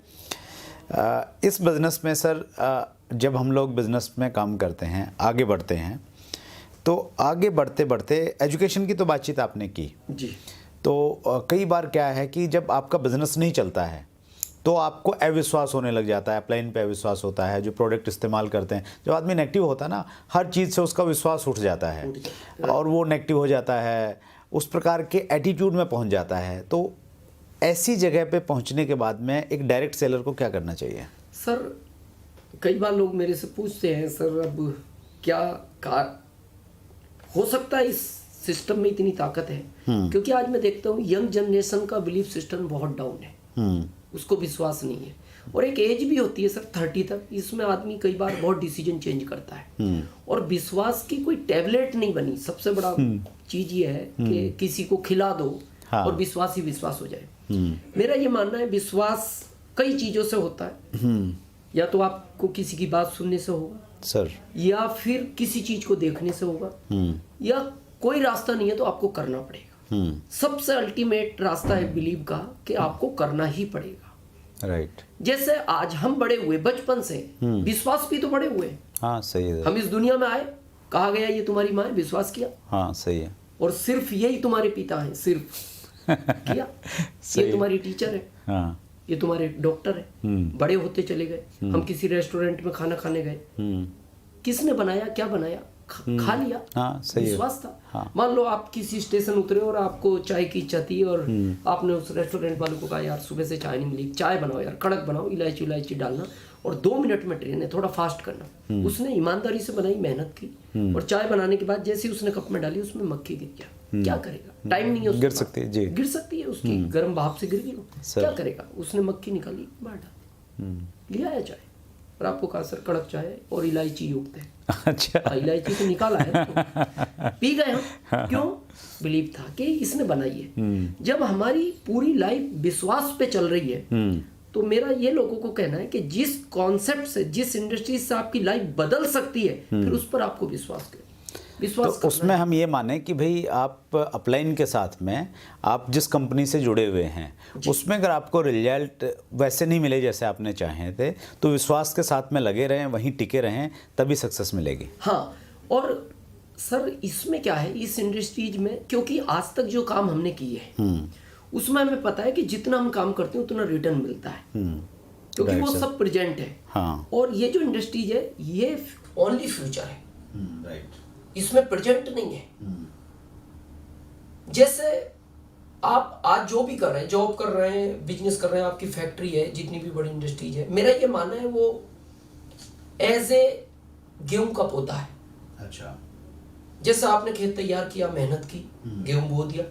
इस बिज़नेस में सर, जब हम लोग बिज़नेस में काम करते हैं, आगे बढ़ते हैं, तो आगे बढ़ते बढ़ते एजुकेशन की तो बातचीत आपने की जी। तो कई बार क्या है कि जब आपका बिज़नेस नहीं चलता है तो आपको अविश्वास होने लग जाता है, अपलाइन पे अविश्वास होता है, जो प्रोडक्ट इस्तेमाल करते हैं। जब आदमी नेगेटिव होता है ना, हर चीज़ से उसका विश्वास उठ जाता है और वो नेगेटिव हो जाता है, उस प्रकार के एटीट्यूड में पहुंच जाता है। तो ऐसी जगह पे पहुंचने के बाद में एक डायरेक्ट सेलर को क्या करना चाहिए? सर कई बार लोग मेरे से पूछते हैं सर अब क्या हो सकता है इस सिस्टम में इतनी ताकत है? क्योंकि आज मैं देखता हूँ यंग जनरेशन का बिलीफ सिस्टम बहुत डाउन है, उसको विश्वास नहीं है। और एक एज भी होती है सर 30 तक, इसमें आदमी कई बार बहुत डिसीजन चेंज करता है। और विश्वास की कोई टैबलेट नहीं बनी। सबसे बड़ा चीज ये है कि किसी को खिला दो और विश्वास ही विश्वास हो जाए। मेरा ये मानना है विश्वास कई चीजों से होता है। या तो आपको किसी की बात सुनने से होगा सर, या फिर किसी चीज को देखने से होगा, या कोई रास्ता नहीं है तो आपको करना पड़ेगा। सबसे अल्टीमेट रास्ता है बिलीव का कि आपको करना ही पड़ेगा। राइट। जैसे आज हम बड़े हुए बचपन से, विश्वास भी तो बड़े हुए। हाँ सही है। हम इस दुनिया में आए, कहा गया ये तुम्हारी माँ है, विश्वास किया। हाँ सही है। और सिर्फ यही तुम्हारे पिता हैं, सिर्फ किया। ये तुम्हारी टीचर है, हाँ। ये तुम्हारे डॉक्टर है। बड़े होते चले गए। हम किसी रेस्टोरेंट में खाना खाने गए, किसने बनाया, क्या बनाया, खा लिया। हाँ, सही है। विश्वास था। हाँ। मान लो आप किसी स्टेशन उतरे और आपको चाय की इच्छा थी और आपने उस रेस्टोरेंट वालों को कहा यार सुबह से चाय नहीं मिली, चाय बनाओ यार, कड़क बनाओ, इलायची डालना और 2 मिनट में ट्रेन है, थोड़ा फास्ट करना। उसने ईमानदारी से बनाई, मेहनत की, और चाय बनाने के बाद जैसे ही उसने कप में डाली उसमें मक्खी गिर गया। क्या करेगा? टाइम नहीं है उसके गिर पास। सकती है जी, गिर सकती है, उसकी गर्म भाप से गिर गई। क्या करेगा? उसने मक्खी निकाली, बाहर डाल लिया है चाय। और आपको कहा सर कड़क चाय और इलायची युक्त है। अच्छा। इलायची तो निकाला है तो पी गए हम। क्यों? बिलीव था कि इसने बनाई है। जब हमारी पूरी लाइफ विश्वास पे चल रही है तो मेरा ये लोगों को कहना है कि जिस कॉन्सेप्ट से, जिस इंडस्ट्री से आपकी लाइफ बदल सकती है, फिर उस पर आपको विश्वास करें। तो उसमें हम ये माने कि भाई आप अपलाइन के साथ में आप जिस कंपनी से जुड़े हुए हैं उसमें अगर आपको रिजल्ट वैसे नहीं मिले जैसे आपने चाहे थे, तो विश्वास के साथ में लगे रहें, वहीं टिके रहें, तभी सक्सेस मिलेगी। हाँ, और सर इसमें क्या है, इस इंडस्ट्रीज में क्योंकि आज तक जो काम हमने किए हैं उसमें हमें पता है कि जितना हम काम करते हैं उतना रिटर्न मिलता है, क्योंकि वो सब प्रेजेंट है। हाँ। और ये जो इंडस्ट्रीज है ये ओनली फ्यूचर है, राइट, इसमें प्रेजेंट नहीं है। जैसे आप आज जो भी कर रहे हैं, जॉब कर रहे हैं, बिजनेस कर रहे हैं, आपकी फैक्ट्री है, जितनी भी बड़ी इंडस्ट्रीज है, मेरा ये मानना है वो एज ए गेहूं का पौधा है। अच्छा। जैसे आपने खेत तैयार किया, मेहनत की, गेहूं बो दिया,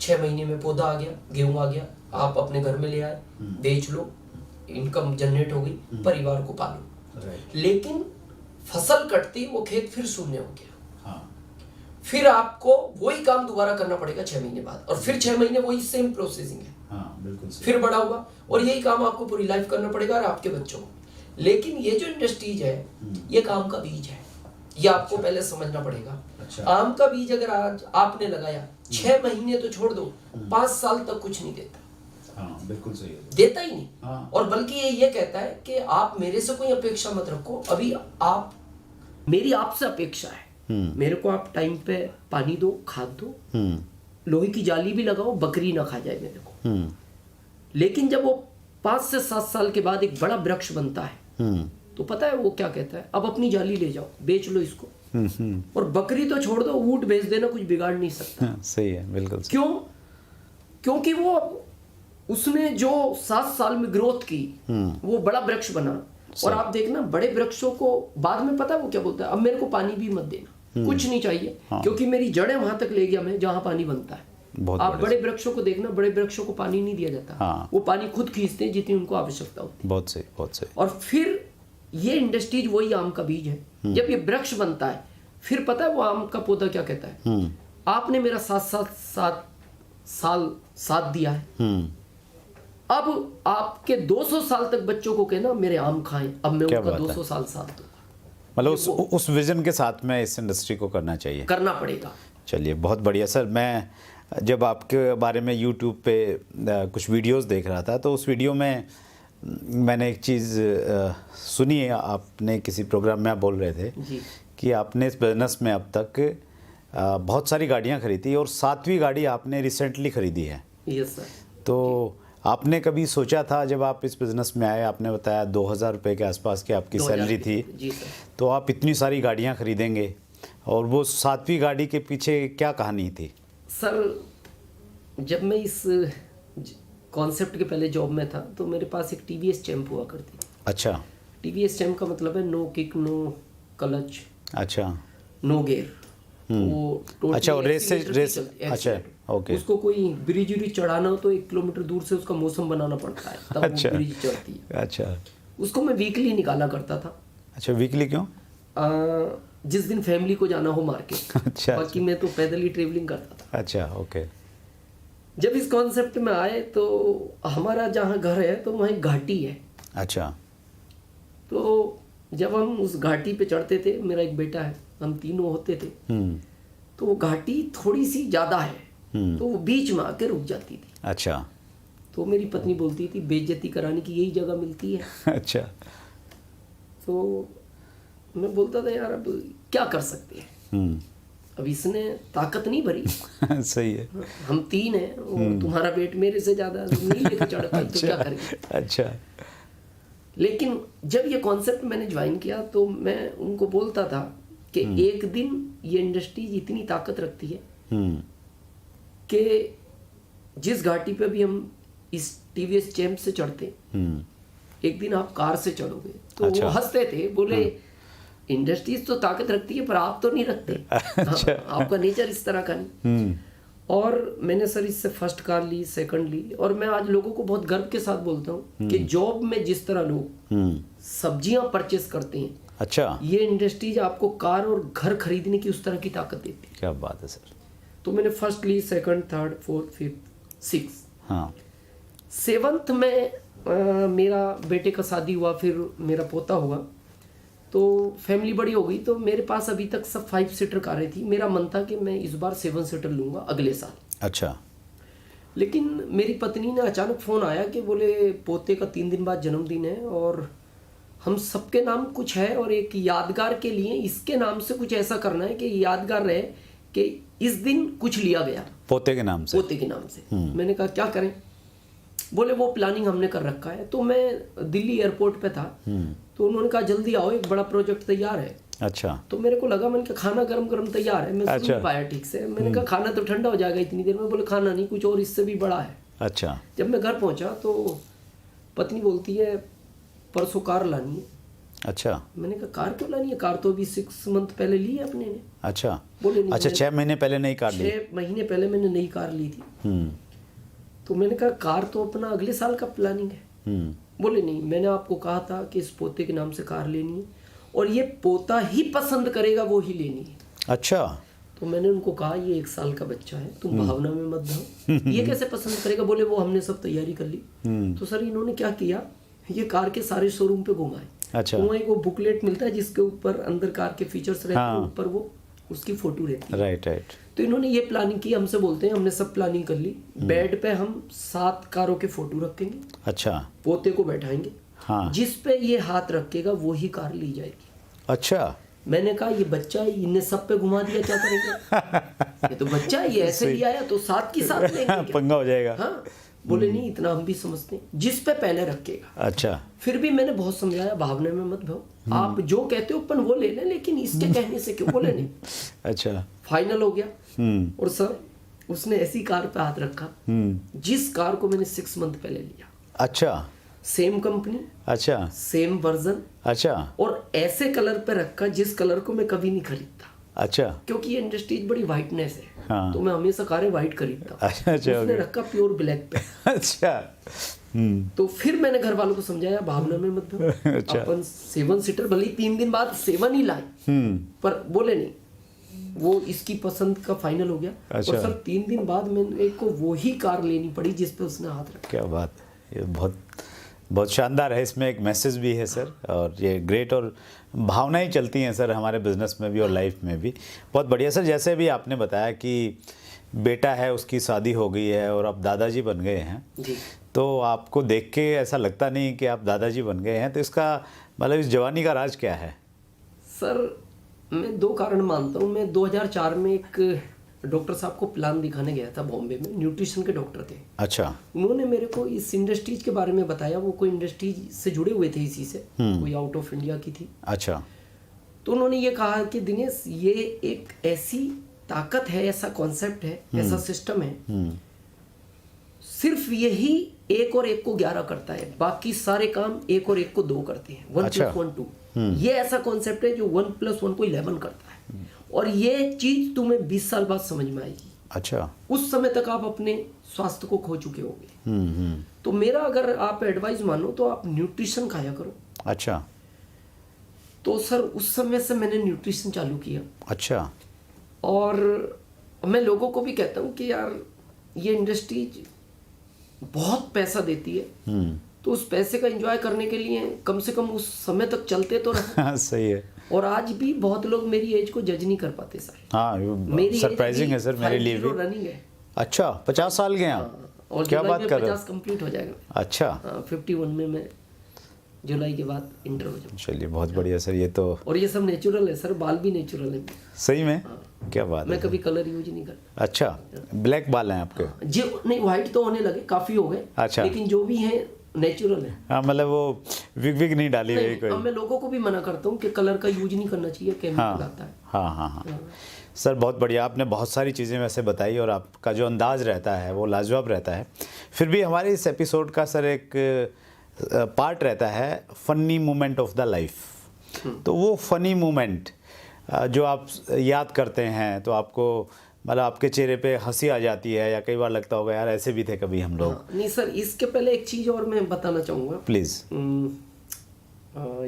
6 महीने में पौधा आ गया, गेहूं आ गया, आप अपने घर में ले आए, बेच लो, इनकम जनरेट हो गई, परिवार को पालो। लेकिन फसल कटती वो खेत फिर शून्य हो गया। फिर आपको वही काम दोबारा करना पड़ेगा 6 महीने बाद, और फिर 6 महीने वही सेम प्रोसेसिंग है। हाँ, बिल्कुल सही। फिर बड़ा हुआ और यही काम आपको पूरी लाइफ करना पड़ेगा और आपके बच्चों को। लेकिन ये जो इंडस्ट्रीज है ये काम का बीज है, ये आपको पहले समझना पड़ेगा। अच्छा। आम का बीज अगर आज आपने लगाया 6 महीने तो छोड़ दो, 5 साल तक कुछ नहीं देता। हाँ, बिल्कुल सही है। देता ही नहीं। हाँ। और बल्कि ये कहता है कि आप मेरे से कोई अपेक्षा मत रखो, अभी आप मेरी आपसे अपेक्षा है, मेरे को आप टाइम पे पानी दो, खाद दो, लोहे की जाली भी लगाओ, बकरी ना खा जाए मेरे को। लेकिन जब वो 5 से 7 साल के बाद एक बड़ा वृक्ष बनता है तो पता है वो क्या कहता है, अब अपनी जाली ले जाओ, बेच लो इसको, और बकरी तो छोड़ दो, ऊंट बेच देना, कुछ बिगाड़ नहीं सकता। हाँ, सही है, बिल्कुल सही। क्यों? क्योंकि वो उसने जो 7 साल में ग्रोथ की वो बड़ा वृक्ष बना। और आप देखना बड़े वृक्षों को बाद में पता है वो क्या बोलता है, अब मेरे को पानी भी मत देना, कुछ नहीं चाहिए, क्योंकि मेरी जड़ें वहां तक ले गया मैं जहां पानी बनता है। आप बड़े वृक्षों को देखना, बड़े वृक्षों को पानी नहीं दिया जाता। हाँ। वो पानी खुद खींचते हैं जितनी उनको आवश्यकता होती है। बहुत सही, बहुत सही। और फिर ये इंडस्ट्रीज वही आम का बीज है। जब ये वृक्ष बनता है फिर पता है वो आम का पौधा क्या कहता है, आपने मेरा 7 साल साथ दिया है, अब आपके 200 साल तक बच्चों को कहना मेरे आम खाएं, अब मैं उनका 200 साल साथ दूंगा। मतलब उस विजन के साथ में इस इंडस्ट्री को करना चाहिए, करना पड़ेगा। चलिए, बहुत बढ़िया सर। मैं जब आपके बारे में यूट्यूब पे कुछ वीडियोस देख रहा था तो उस वीडियो में मैंने एक चीज़ सुनी है, आपने किसी प्रोग्राम में आप बोल रहे थे जी। कि आपने इस बिजनेस में अब तक बहुत सारी गाड़ियां खरीदी और 7वीं गाड़ी आपने रिसेंटली खरीदी है। Yes sir. तो आपने कभी सोचा था जब आप इस बिज़नेस में आए, आपने बताया 2000 रुपये के आसपास की आपकी सैलरी थी, जी सर। तो आप इतनी सारी गाड़ियां खरीदेंगे, और वो 7वीं गाड़ी के पीछे क्या कहानी थी? सर जब मैं इस कॉन्सेप्ट के पहले जॉब में था तो मेरे पास एक टीवीएस चैंप हुआ करती थी। अच्छा। टीवीएस चैंप का मतलब है नो किक, नो क्लच, अच्छा, नो गेयर। वो टोटली अच्छा, और रेस से एक्सीलेटर अच्छा, ओके। उसको कोई ब्रिज व्रिज चढ़ाना हो तो 1 किलोमीटर दूर से उसका मौसम बनाना पड़ता है तब अच्छा। वो ब्रिज चढ़ती है। अच्छा। उसको मैं वीकली निकाला करता था। अच्छा, वीकली क्यों? जिस दिन फैमिली को जाना हो मार्केट। अच्छा। बाकी मैं तो पैदल ही ट्रेवलिंग करता था। अच्छा, ओके। जब इस कॉन्सेप्ट में आए तो हमारा जहाँ घर है तो वहाँ एक घाटी है। अच्छा। तो जब हम उस घाटी पे चढ़ते थे, मेरा एक बेटा है, हम तीनों होते थे, तो वो घाटी थोड़ी सी ज़्यादा है, तो वो बीच में आके रुक जाती थी। अच्छा। तो मेरी पत्नी बोलती थी बेइज्जती कराने की यही जगह मिलती है। अच्छा। तो मैं बोलता था यार अब क्या कर सकते हैं, अब इसने ताकत नहीं भरी। सही है। हम 3 हैं और तुम्हारा वेट मेरे से ज़्यादा नहीं लेके चढ़ पाई, तो क्या करेंगे। अच्छा। लेकिन जब ये कॉन्सेप्ट मैंने ज्वाइन किया तो मैं उनको बोलता था कि एक दिन ये इंडस्ट्री इतनी ताकत रखती है कि जिस घाटी पे भी हम इस टीवीएस चैंप से चढ़ते, एक दिन आप कार से चढ़ोगे। तो अच्छा। वो हंसते थे, बोले इंडस्ट्रीज तो ताकत रखती है पर आप तो नहीं रखते। अच्छा। हाँ, आपका नेचर इस तरह का नहीं। और मैंने सर इससे फर्स्ट कार ली, सेकंड ली, और मैं आज लोगों को बहुत गर्व के साथ बोलता हूँ कि जॉब में जिस तरह लोग सब्जियां परचेस करते हैं, अच्छा, ये इंडस्ट्रीज आपको कार और घर खरीदने की उस तरह की ताकत देती है। क्या बात है सर। तो मैंने firstly, second, third, fourth, fifth, six, हाँ, सेवन्थ में मेरा बेटे का शादी हुआ, फिर मेरा पोता हुआ, तो फैमिली बड़ी हो गई, तो मेरे पास अभी तक सब 5 सीटर कारें थी। मेरा मन था कि मैं इस बार 7 सीटर लूँगा अगले साल। अच्छा, लेकिन मेरी पत्नी ने अचानक फ़ोन आया कि बोले पोते का 3 दिन बाद जन्मदिन है और हम सबके नाम कुछ है और एक यादगार के लिए इसके नाम से कुछ ऐसा करना है कि यादगार रहे कि इस दिन कुछ लिया गया पोते के नाम से। पोते के नाम से। मैंने कहा क्या करें? बोले वो प्लानिंग हमने कर रखा है। तो मैं दिल्ली एयरपोर्ट पे था, तो उन्होंने कहा जल्दी आओ, एक बड़ा प्रोजेक्ट तैयार है। अच्छा, तो मेरे को लगा, मैंने कहा खाना गरम गरम तैयार है। मैं सुन नहीं पाया ठीक से। मैंने कहा खाना तो ठंडा हो जाएगा इतनी देर में। बोले खाना नहीं, कुछ और इससे भी बड़ा है। अच्छा, जब मैं घर पहुंचा तो पत्नी बोलती है परसों कार लानी है। अच्छा, मैंने कहा कार क्यों लानी है? कार तो अभी 6 मंथ पहले ली है अपने ने। अच्छा, बोले नहीं, अच्छा, 6 महीने पहले नई कार ली। 6 महीने पहले मैंने नई कार ली थी। तो मैंने कहा कार तो अपना अगले साल का प्लानिंग है। बोले नहीं, मैंने आपको कहा था कि इस पोते के नाम से कार लेनी है और ये पोता ही पसंद करेगा वो ही लेनी है। अच्छा, तो मैंने उनको कहा ये 1 साल का बच्चा है, तुम भावना में मत जाओ, ये कैसे पसंद करेगा? बोले वो हमने सब तैयारी कर ली। तो सर इन्होंने क्या किया, ये कार के सारे शोरूम पे घुमाए। अच्छा, तो वहाँ एक वो बुकलेट मिलता है जिसके ऊपर अंदर कार के फीचर्स रहते हैं, ऊपर वो उसकी फोटो रहती है। Right, right. तो इन्होंने ये प्लानिंग की, हमसे बोलते हैं हमने सब प्लानिंग कर ली। बेड पे हम 7 कारों के फोटो रखेंगे, अच्छा, पोते को बैठाएंगे, हाँ, जिस पे ये हाथ रखेगा वो ही कार ली जाएगी। अच्छा, मैंने कहा ये बच्चा है, इन्हें सब पे घुमा दिया, क्या करेंगे? ये तो बच्चा है, ये ऐसे ही आया तो 7 की 7 लेंगे क्या? पंगा हो जाएगा। हाँ, बोले नहीं इतना हम भी समझते हैं, जिस पे पहले रखेगा। अच्छा, फिर भी मैंने बहुत समझाया, भावना में मत भाओ, आप जो कहते हो अपन वो ले लें, लेकिन इसके कहने से क्यों? बोले नहीं। अच्छा, फाइनल हो गया। और सर उसने ऐसी कार पे हाथ रखा जिस कार को मैंने 6 मंथ पहले लिया। अच्छा, सेम कंपनी, अच्छा, सेम वर्जन, अच्छा, और ऐसे कलर पे रखा जिस कलर को मैं कभी नहीं खरीदता, अच्छा, क्योंकि ये इंडस्ट्रीज बड़ी व्हाइटनेस है। हाँ। तो मैं हमेशा कारें व्हाइट खरीदता हूं। अच्छा, उसने ओके। रखा प्योर ब्लैक पे। अच्छा, तो फिर मैंने घर वालों को समझाया, भावना में मत दो, अच्छा। अपन 7 सीटर भले ही 3 दिन बाद 7 ही लाए, पर बोले नहीं, वो इसकी पसंद का फाइनल हो गया। अच्छा। और सर 3 दिन बाद मैंने को वो ही कार लेनी पड़ी जिस पे उसने हाथ रखा। क्या बात है, ये बहुत बहुत शानदार है। इसमें एक मैसेज भी है सर, और ये ग्रेट, और भावनाएं चलती हैं सर हमारे बिजनेस में भी और लाइफ में भी। बहुत बढ़िया सर। जैसे भी आपने बताया कि बेटा है, उसकी शादी हो गई है और अब दादाजी बन गए हैं, जी। तो आपको देख के ऐसा लगता नहीं कि आप दादाजी बन गए हैं, तो इसका मतलब इस जवानी का राज क्या है? सर मैं 2 कारण मानता हूँ। मैं 2004 में एक डॉक्टर साहब को प्लान दिखाने गया था बॉम्बे में, न्यूट्रिशन के डॉक्टर थे। अच्छा, उन्होंने मेरे को इस इंडस्ट्रीज के बारे में बताया। वो कोई इंडस्ट्रीज से जुड़े हुए थे इसी से, कोई आउट ऑफ इंडिया की थी। अच्छा, तो उन्होंने ये कहा कि दिनेश ये एक ऐसी ताकत है, ऐसा कॉन्सेप्ट है, ऐसा सिस्टम है, सिर्फ यही 1 और 1 को 11 करता है, बाकी सारे काम 1 और 1 को 2 करते हैं। 1 अच्छा। + 1 2। ये ऐसा कॉन्सेप्ट है जो 1 + 1 को 11 करता है, और ये चीज तुम्हें 20 साल बाद समझ में आएगी। अच्छा, उस समय तक आप अपने स्वास्थ्य को खो चुके होंगे। तो मेरा अगर आप एडवाइस मानो तो आप न्यूट्रिशन खाया करो। अच्छा, तो सर उस समय से मैंने न्यूट्रिशन चालू किया, अच्छा, और मैं लोगों को भी कहता हूँ कि यार ये इंडस्ट्रीज बहुत पैसा देती है, तो उस पैसे का एंजॉय करने के लिए कम से कम उस समय तक चलते तो रहो। हाँ, सही है। और आज भी बहुत लोग मेरी एज को जज नहीं कर पाते सर। हाँ, मेरी सरप्राइजिंग है सर मेरे लिए भी। रनिंग है। अच्छा, 50 साल के हैं आप? और क्या जुलाई बात में कर रहे हो? 50 कंप्लीट हो जाएगा। अच्छा, 51 में मैं जुलाई के बाद इंटर हो जाऊँ। चलिए बहुत बढ़िया सर। ये तो और ये सब नेचुरल है सर, बाल भी नेचुरल है। सही में, क्या बात मैं है। कभी कलर यूज नहीं करता। अच्छा, ब्लैक बाल हैं आपके? जो नहीं, व्हाइट तो होने लगे, काफी हो गए। अच्छा। लेकिन जो भी है नेचुरल है। हाँ, मतलब वो विग नहीं डाली हुई नहीं, कोई? अब मैं लोगों को भी मना करता हूँ कि कलर का यूज नहीं करना चाहिए, केमिकल आता है। हाँ, हाँ, हाँ। सर बहुत बढ़िया, आपने बहुत सारी चीज़ें वैसे बताई, और आपका जो अंदाज रहता है वो लाजवाब रहता है। फिर भी हमारे इस एपिसोड का सर एक पार्ट रहता है funny moment of the life. तो वो फनी मोमेंट जो आप याद करते हैं तो आपको मतलब आपके चेहरे पे हंसी आ जाती है या कई बार लगता होगा यार ऐसे भी थे कभी हम लोग? हाँ, नहीं सर, इसके पहले एक चीज़ और मैं बताना चाहूँगा प्लीज़।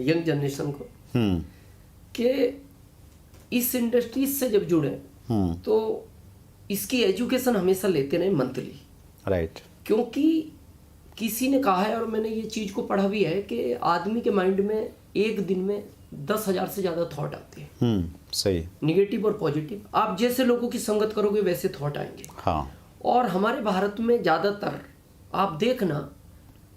यंग जनरेशन को कि इस इंडस्ट्री से जब जुड़े तो इसकी एजुकेशन हमेशा लेते रहे मंथली। राइट। क्योंकि किसी ने कहा है और मैंने ये चीज़ को पढ़ा भी है कि आदमी के माइंड में एक दिन में 10,000 से ज़्यादा थॉट आते हैं। सही। निगेटिव और पॉजिटिव। आप जैसे लोगों की संगत करोगे वैसे थॉट आएंगे। हाँ। और हमारे भारत में ज़्यादातर आप देखना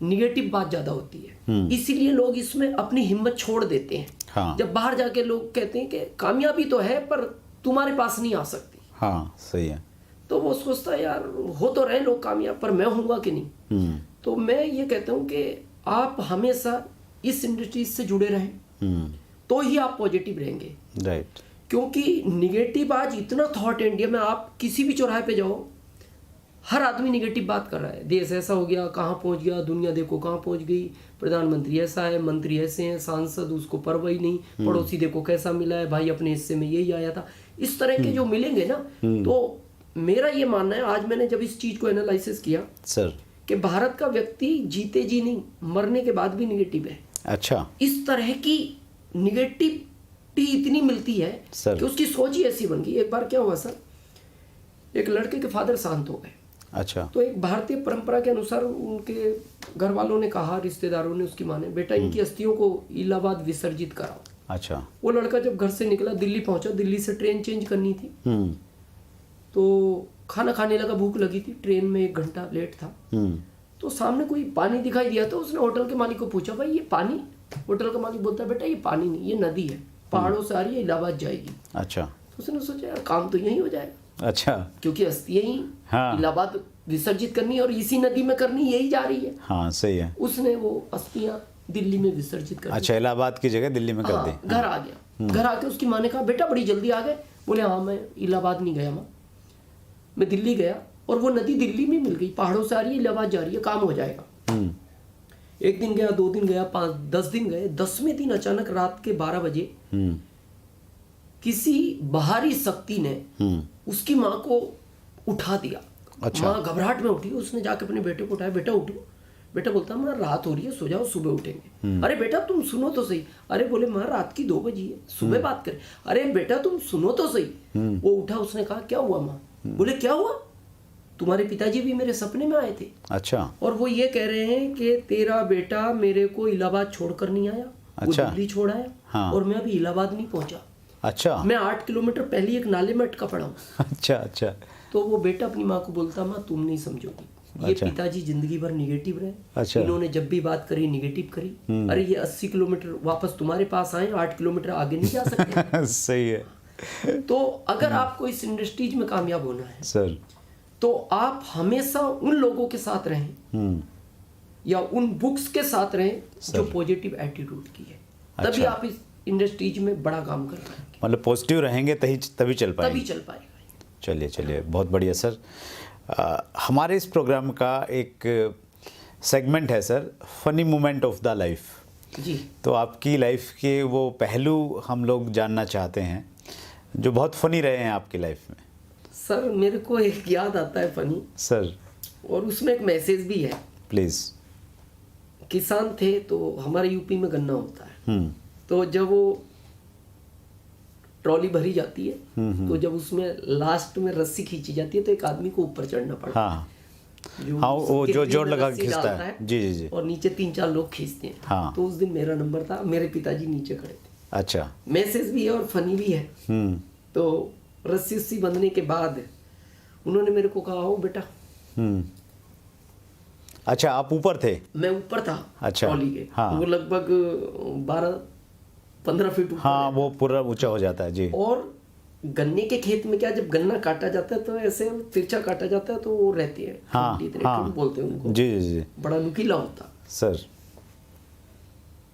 निगेटिव बात ज़्यादा होती है, इसीलिए लोग इसमें अपनी हिम्मत छोड़ देते हैं। हाँ। जब बाहर जाके लोग कहते हैं कि कामयाबी तो है पर तुम्हारे पास नहीं आ सकती, हाँ सही है। तो वो सोचता है यार हो तो रहे लोग कामयाब पर मैं होऊंगा कि नहीं। तो मैं ये कहता हूँ कि आप हमेशा इस इंडस्ट्री से जुड़े रहें तो ही आप पॉजिटिव रहेंगे। राइट। क्योंकि निगेटिव आज इतना थॉट है इंडिया में, आप किसी भी चौराहे पे जाओ हर आदमी निगेटिव बात कर रहा है। देश ऐसा हो गया, कहाँ पहुँच गया, दुनिया देखो कहाँ पहुँच गई, प्रधानमंत्री ऐसा है, मंत्री ऐसे हैं, सांसद उसको परवाह ही नहीं, पड़ोसी देखो कैसा मिला है, भाई अपने हिस्से में यही आया था। इस तरह के जो मिलेंगे ना, तो मेरा ये मानना है, आज मैंने जब इस चीज़ को एनालिसिस किया सर कि भारत का व्यक्ति जीते जी नहीं मरने के बाद भी निगेटिव है। अच्छा। इस तरह की निगेटिविटी इतनी मिलती है सर कि उसकी सोच ही ऐसी बन गई। एक बार क्या हुआ सर, एक लड़के के फादर शांत हो गए। अच्छा। तो एक भारतीय परंपरा के अनुसार उनके घर वालों ने कहा, रिश्तेदारों ने, उसकी माँ ने, बेटा इनकी अस्थियों को इलाहाबाद विसर्जित कराओ। अच्छा। वो लड़का जब घर से निकला, दिल्ली पहुंचा, दिल्ली से ट्रेन चेंज करनी थी, तो खाना खाने लगा, भूख लगी थी, ट्रेन में 1 घंटा लेट था। तो सामने कोई पानी दिखाई दिया, तो उसने होटल के मालिक को पूछा, भाई ये पानी? होटल का मालिक बोलता है, बेटा ये पानी नहीं, ये नदी है, पहाड़ों से आ रही है, इलाहाबाद जाएगी। अच्छा। तो उसने सोचा यार काम तो यही हो जाएगा। अच्छा। क्योंकि अस्थियां ही इलाहाबाद विसर्जित करनी और इसी नदी में करनी, यही जा रही है। हाँ सही है। उसने वो अस्थियां दिल्ली में विसर्जित कर दी। अच्छा, इलाहाबाद की जगह दिल्ली में कर दी। घर आ गया। घर आके उसकी माँ ने कहा, बेटा बड़ी जल्दी आ गए? बोले हाँ, मैं इलाहाबाद नहीं गया माँ, मैं दिल्ली गया और वो नदी दिल्ली में मिल गई, पहाड़ों से आ रही है, इलाहाबाद जा रही है, काम हो जाएगा। 1 दिन गया, 2 दिन गया, 5 10 दिन गए। 10वें दिन अचानक रात के 12 बजे किसी बाहरी शक्ति ने उसकी माँ को उठा दिया। अच्छा। माँ घबराहट में उठी, उसने जाके अपने बेटे को उठाया, बेटा उठो। बेटा बोलता माँ रात हो रही है, सो जाओ, सुबह उठेंगे। अरे बेटा तुम सुनो तो सही। अरे बोले माँ रात की 2 बजी है, सुबह बात करें। अरे बेटा तुम सुनो तो सही। वो उठा, उसने कहा क्या हुआ माँ? बोले क्या हुआ? तुम्हारे पिताजी भी मेरे सपने में आए थे। अच्छा। और वो ये कह रहे हैं कि तेरा बेटा मेरे को इलाहाबाद छोड़कर नहीं आया। अच्छा। वो दिल्ली छोड़ आया। हाँ। और मैं अभी इलाहाबाद नहीं पहुंचा। अच्छा। मैं 8 किलोमीटर पहले एक नाले में अटका पड़ा हूँ। अच्छा। अच्छा। तो वो बेटा अपनी माँ को बोलता, माँ तुम नहीं समझोगी, ये अच्छा। पिताजी जिंदगी भर निगेटिव रहे। अच्छा। इन्होंने जब भी बात करी निगेटिव करी। अरे ये 80 किलोमीटर वापस तुम्हारे पास आए, 8 किलोमीटर आगे नहीं जा सकते। सही है। तो अगर आपको इस इंडस्ट्रीज में कामयाब होना है सर तो आप हमेशा उन लोगों के साथ रहें या उन बुक्स के साथ रहें जो पॉजिटिव एटीट्यूड की है। तभी आप इस इंडस्ट्रीज में बड़ा काम कर पाएंगे। मतलब पॉजिटिव रहेंगे तभी चल पाएंगे। तभी चल पाएगा। चलिए चलिए, बहुत बढ़िया सर। हमारे इस प्रोग्राम का एक सेगमेंट है sir, funny moment of the life. जी। तो आपकी लाइफ के वो पहलू हम लोग जानना चाहते हैं जो बहुत फनी रहे हैं आपकी लाइफ में। सर मेरे को एक याद आता है फनी सर, और उसमें एक मैसेज भी है। प्लीज़। किसान थे तो हमारे यूपी में गन्ना होता है। तो जब वो ट्रॉली भरी जाती है तो जब उसमें लास्ट में रस्सी खींची जाती है तो एक आदमी को ऊपर चढ़ना पड़ता है। हाँ हाँ, वो जो जोड़ लगा के खींचता है। जी जी जी। और नीचे 3-4 लोग खींचते हैं। हाँ। तो उस दिन मेरा नंबर था, मेरे पिताजी नीचे खड़े थे। अच्छा। मैसेज भी है और फनी भी है। तो रस्सी उस्सी बंधने के बाद उन्होंने मेरे को कहा, ओ बेटा। अच्छा, आप ऊपर थे? मैं ऊपर था। अच्छा। ट्रॉली के। हाँ। वो लगभग 12-15 फीट ऊपर। हाँ, वो पूरा ऊंचा हो जाता है। जी। और गन्ने के खेत में क्या, जब गन्ना काटा जाता है तो ऐसे तिरछा काटा जाता है तो वो रहती है। हाँ, हाँ। बोलते हैं उनको। जी जी जी। बड़ा नुकीला होता सर।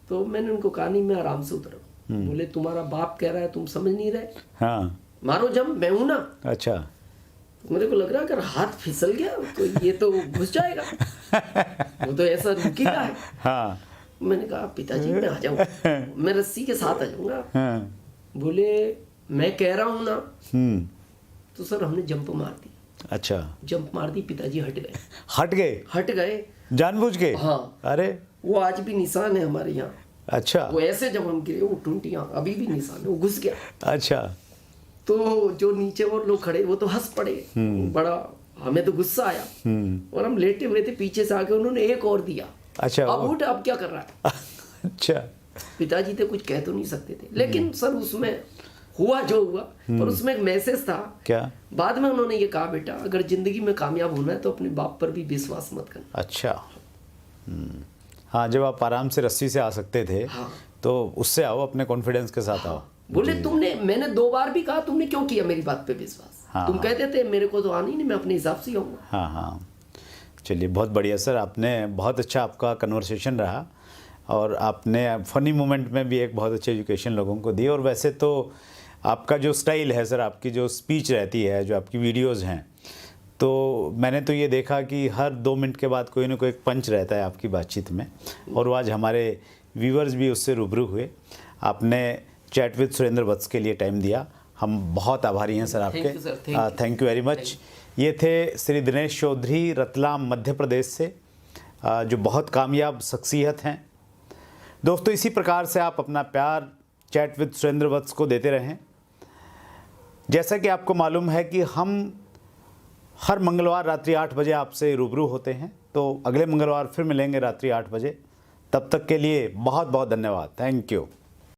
तो मैंने उनको कहा नहीं, मैं आराम से उतरा। बोले तुम्हारा बाप कह रहा है, तुम समझ नहीं रहे, हाँ। मारो जम, मैं हूं ना। अच्छा। तो मेरे को लग रहा अगर हाथ फिसल गया तो ये तो घुस जाएगा। वो तो ऐसा नुकीला है। हाँ। मैंने कहा पिताजी मैं आ जाऊंगा, मैं रस्सी के साथ आ जाऊंगा। हाँ। बोले मैं कह रहा हूं ना तो सर हमने जंप मार दी। अच्छा, जंप मार दी, पिताजी हट गए जानबूझ के। हाँ। अरे वो आज भी निशान है हमारे यहाँ। अच्छा, वो ऐसे जब हम गिरे, वो टूंटियाँ अभी भी निशान है, वो घुस गया। अच्छा। तो जो नीचे और लोग खड़े वो तो हंस पड़े, बड़ा हमें तो गुस्सा आया, और हम लेटे हुए थे, पीछे से आके उन्होंने एक और दिया। अच्छा, अब उठ, अब क्या कर रहा है? अच्छा। पिताजी थे, कुछ कह तो नहीं सकते थे, लेकिन सर उसमें हुआ जो हुआ, पर उसमें एक मैसेज था। क्या? बाद में उन्होंने ये कहा, बेटा अगर जिंदगी में कामयाब होना है तो अपने बाप पर भी विश्वास मत करना। अच्छा। हाँ, जब आप आराम से रस्सी से आ सकते थे, हाँ। तो उससे आओ, अपने कॉन्फिडेंस के साथ आओ। बोले मैंने 2 बार भी कहा, तुमने क्यों किया मेरी बात पे विश्वास? हाँ, तुम कहते थे मेरे को तो आना ही नहीं, मैं अपने हिसाब से ही आऊंगा। हाँ हाँ, चलिए बहुत बढ़िया सर, आपने बहुत अच्छा आपका कन्वर्सेशन रहा, और आपने फनी मोमेंट में भी एक बहुत अच्छी एजुकेशन लोगों को दी। और वैसे तो आपका जो स्टाइल है सर, आपकी जो स्पीच रहती है, जो आपकी वीडियोज़ हैं, तो मैंने तो ये देखा कि हर 2 मिनट के बाद कोई ना कोई एक पंच रहता है आपकी बातचीत में, और वो आज हमारे व्यूअर्स भी उससे रूबरू हुए। आपने चैट विद सुरेंद्र वत्स के लिए टाइम दिया, हम बहुत आभारी हैं सर आपके। Thank you very much. ये थे श्री दिनेश चौधरी, रतलाम मध्य प्रदेश से, जो बहुत कामयाब शख्सियत हैं। दोस्तों, इसी प्रकार से आप अपना प्यार चैट विद सुरेंद्र वत्स को देते रहें। जैसा कि आपको मालूम है कि हम हर मंगलवार रात्रि 8 बजे आपसे रूबरू होते हैं, तो अगले मंगलवार फिर मिलेंगे रात्रि 8 बजे। तब तक के लिए बहुत बहुत धन्यवाद। Thank you.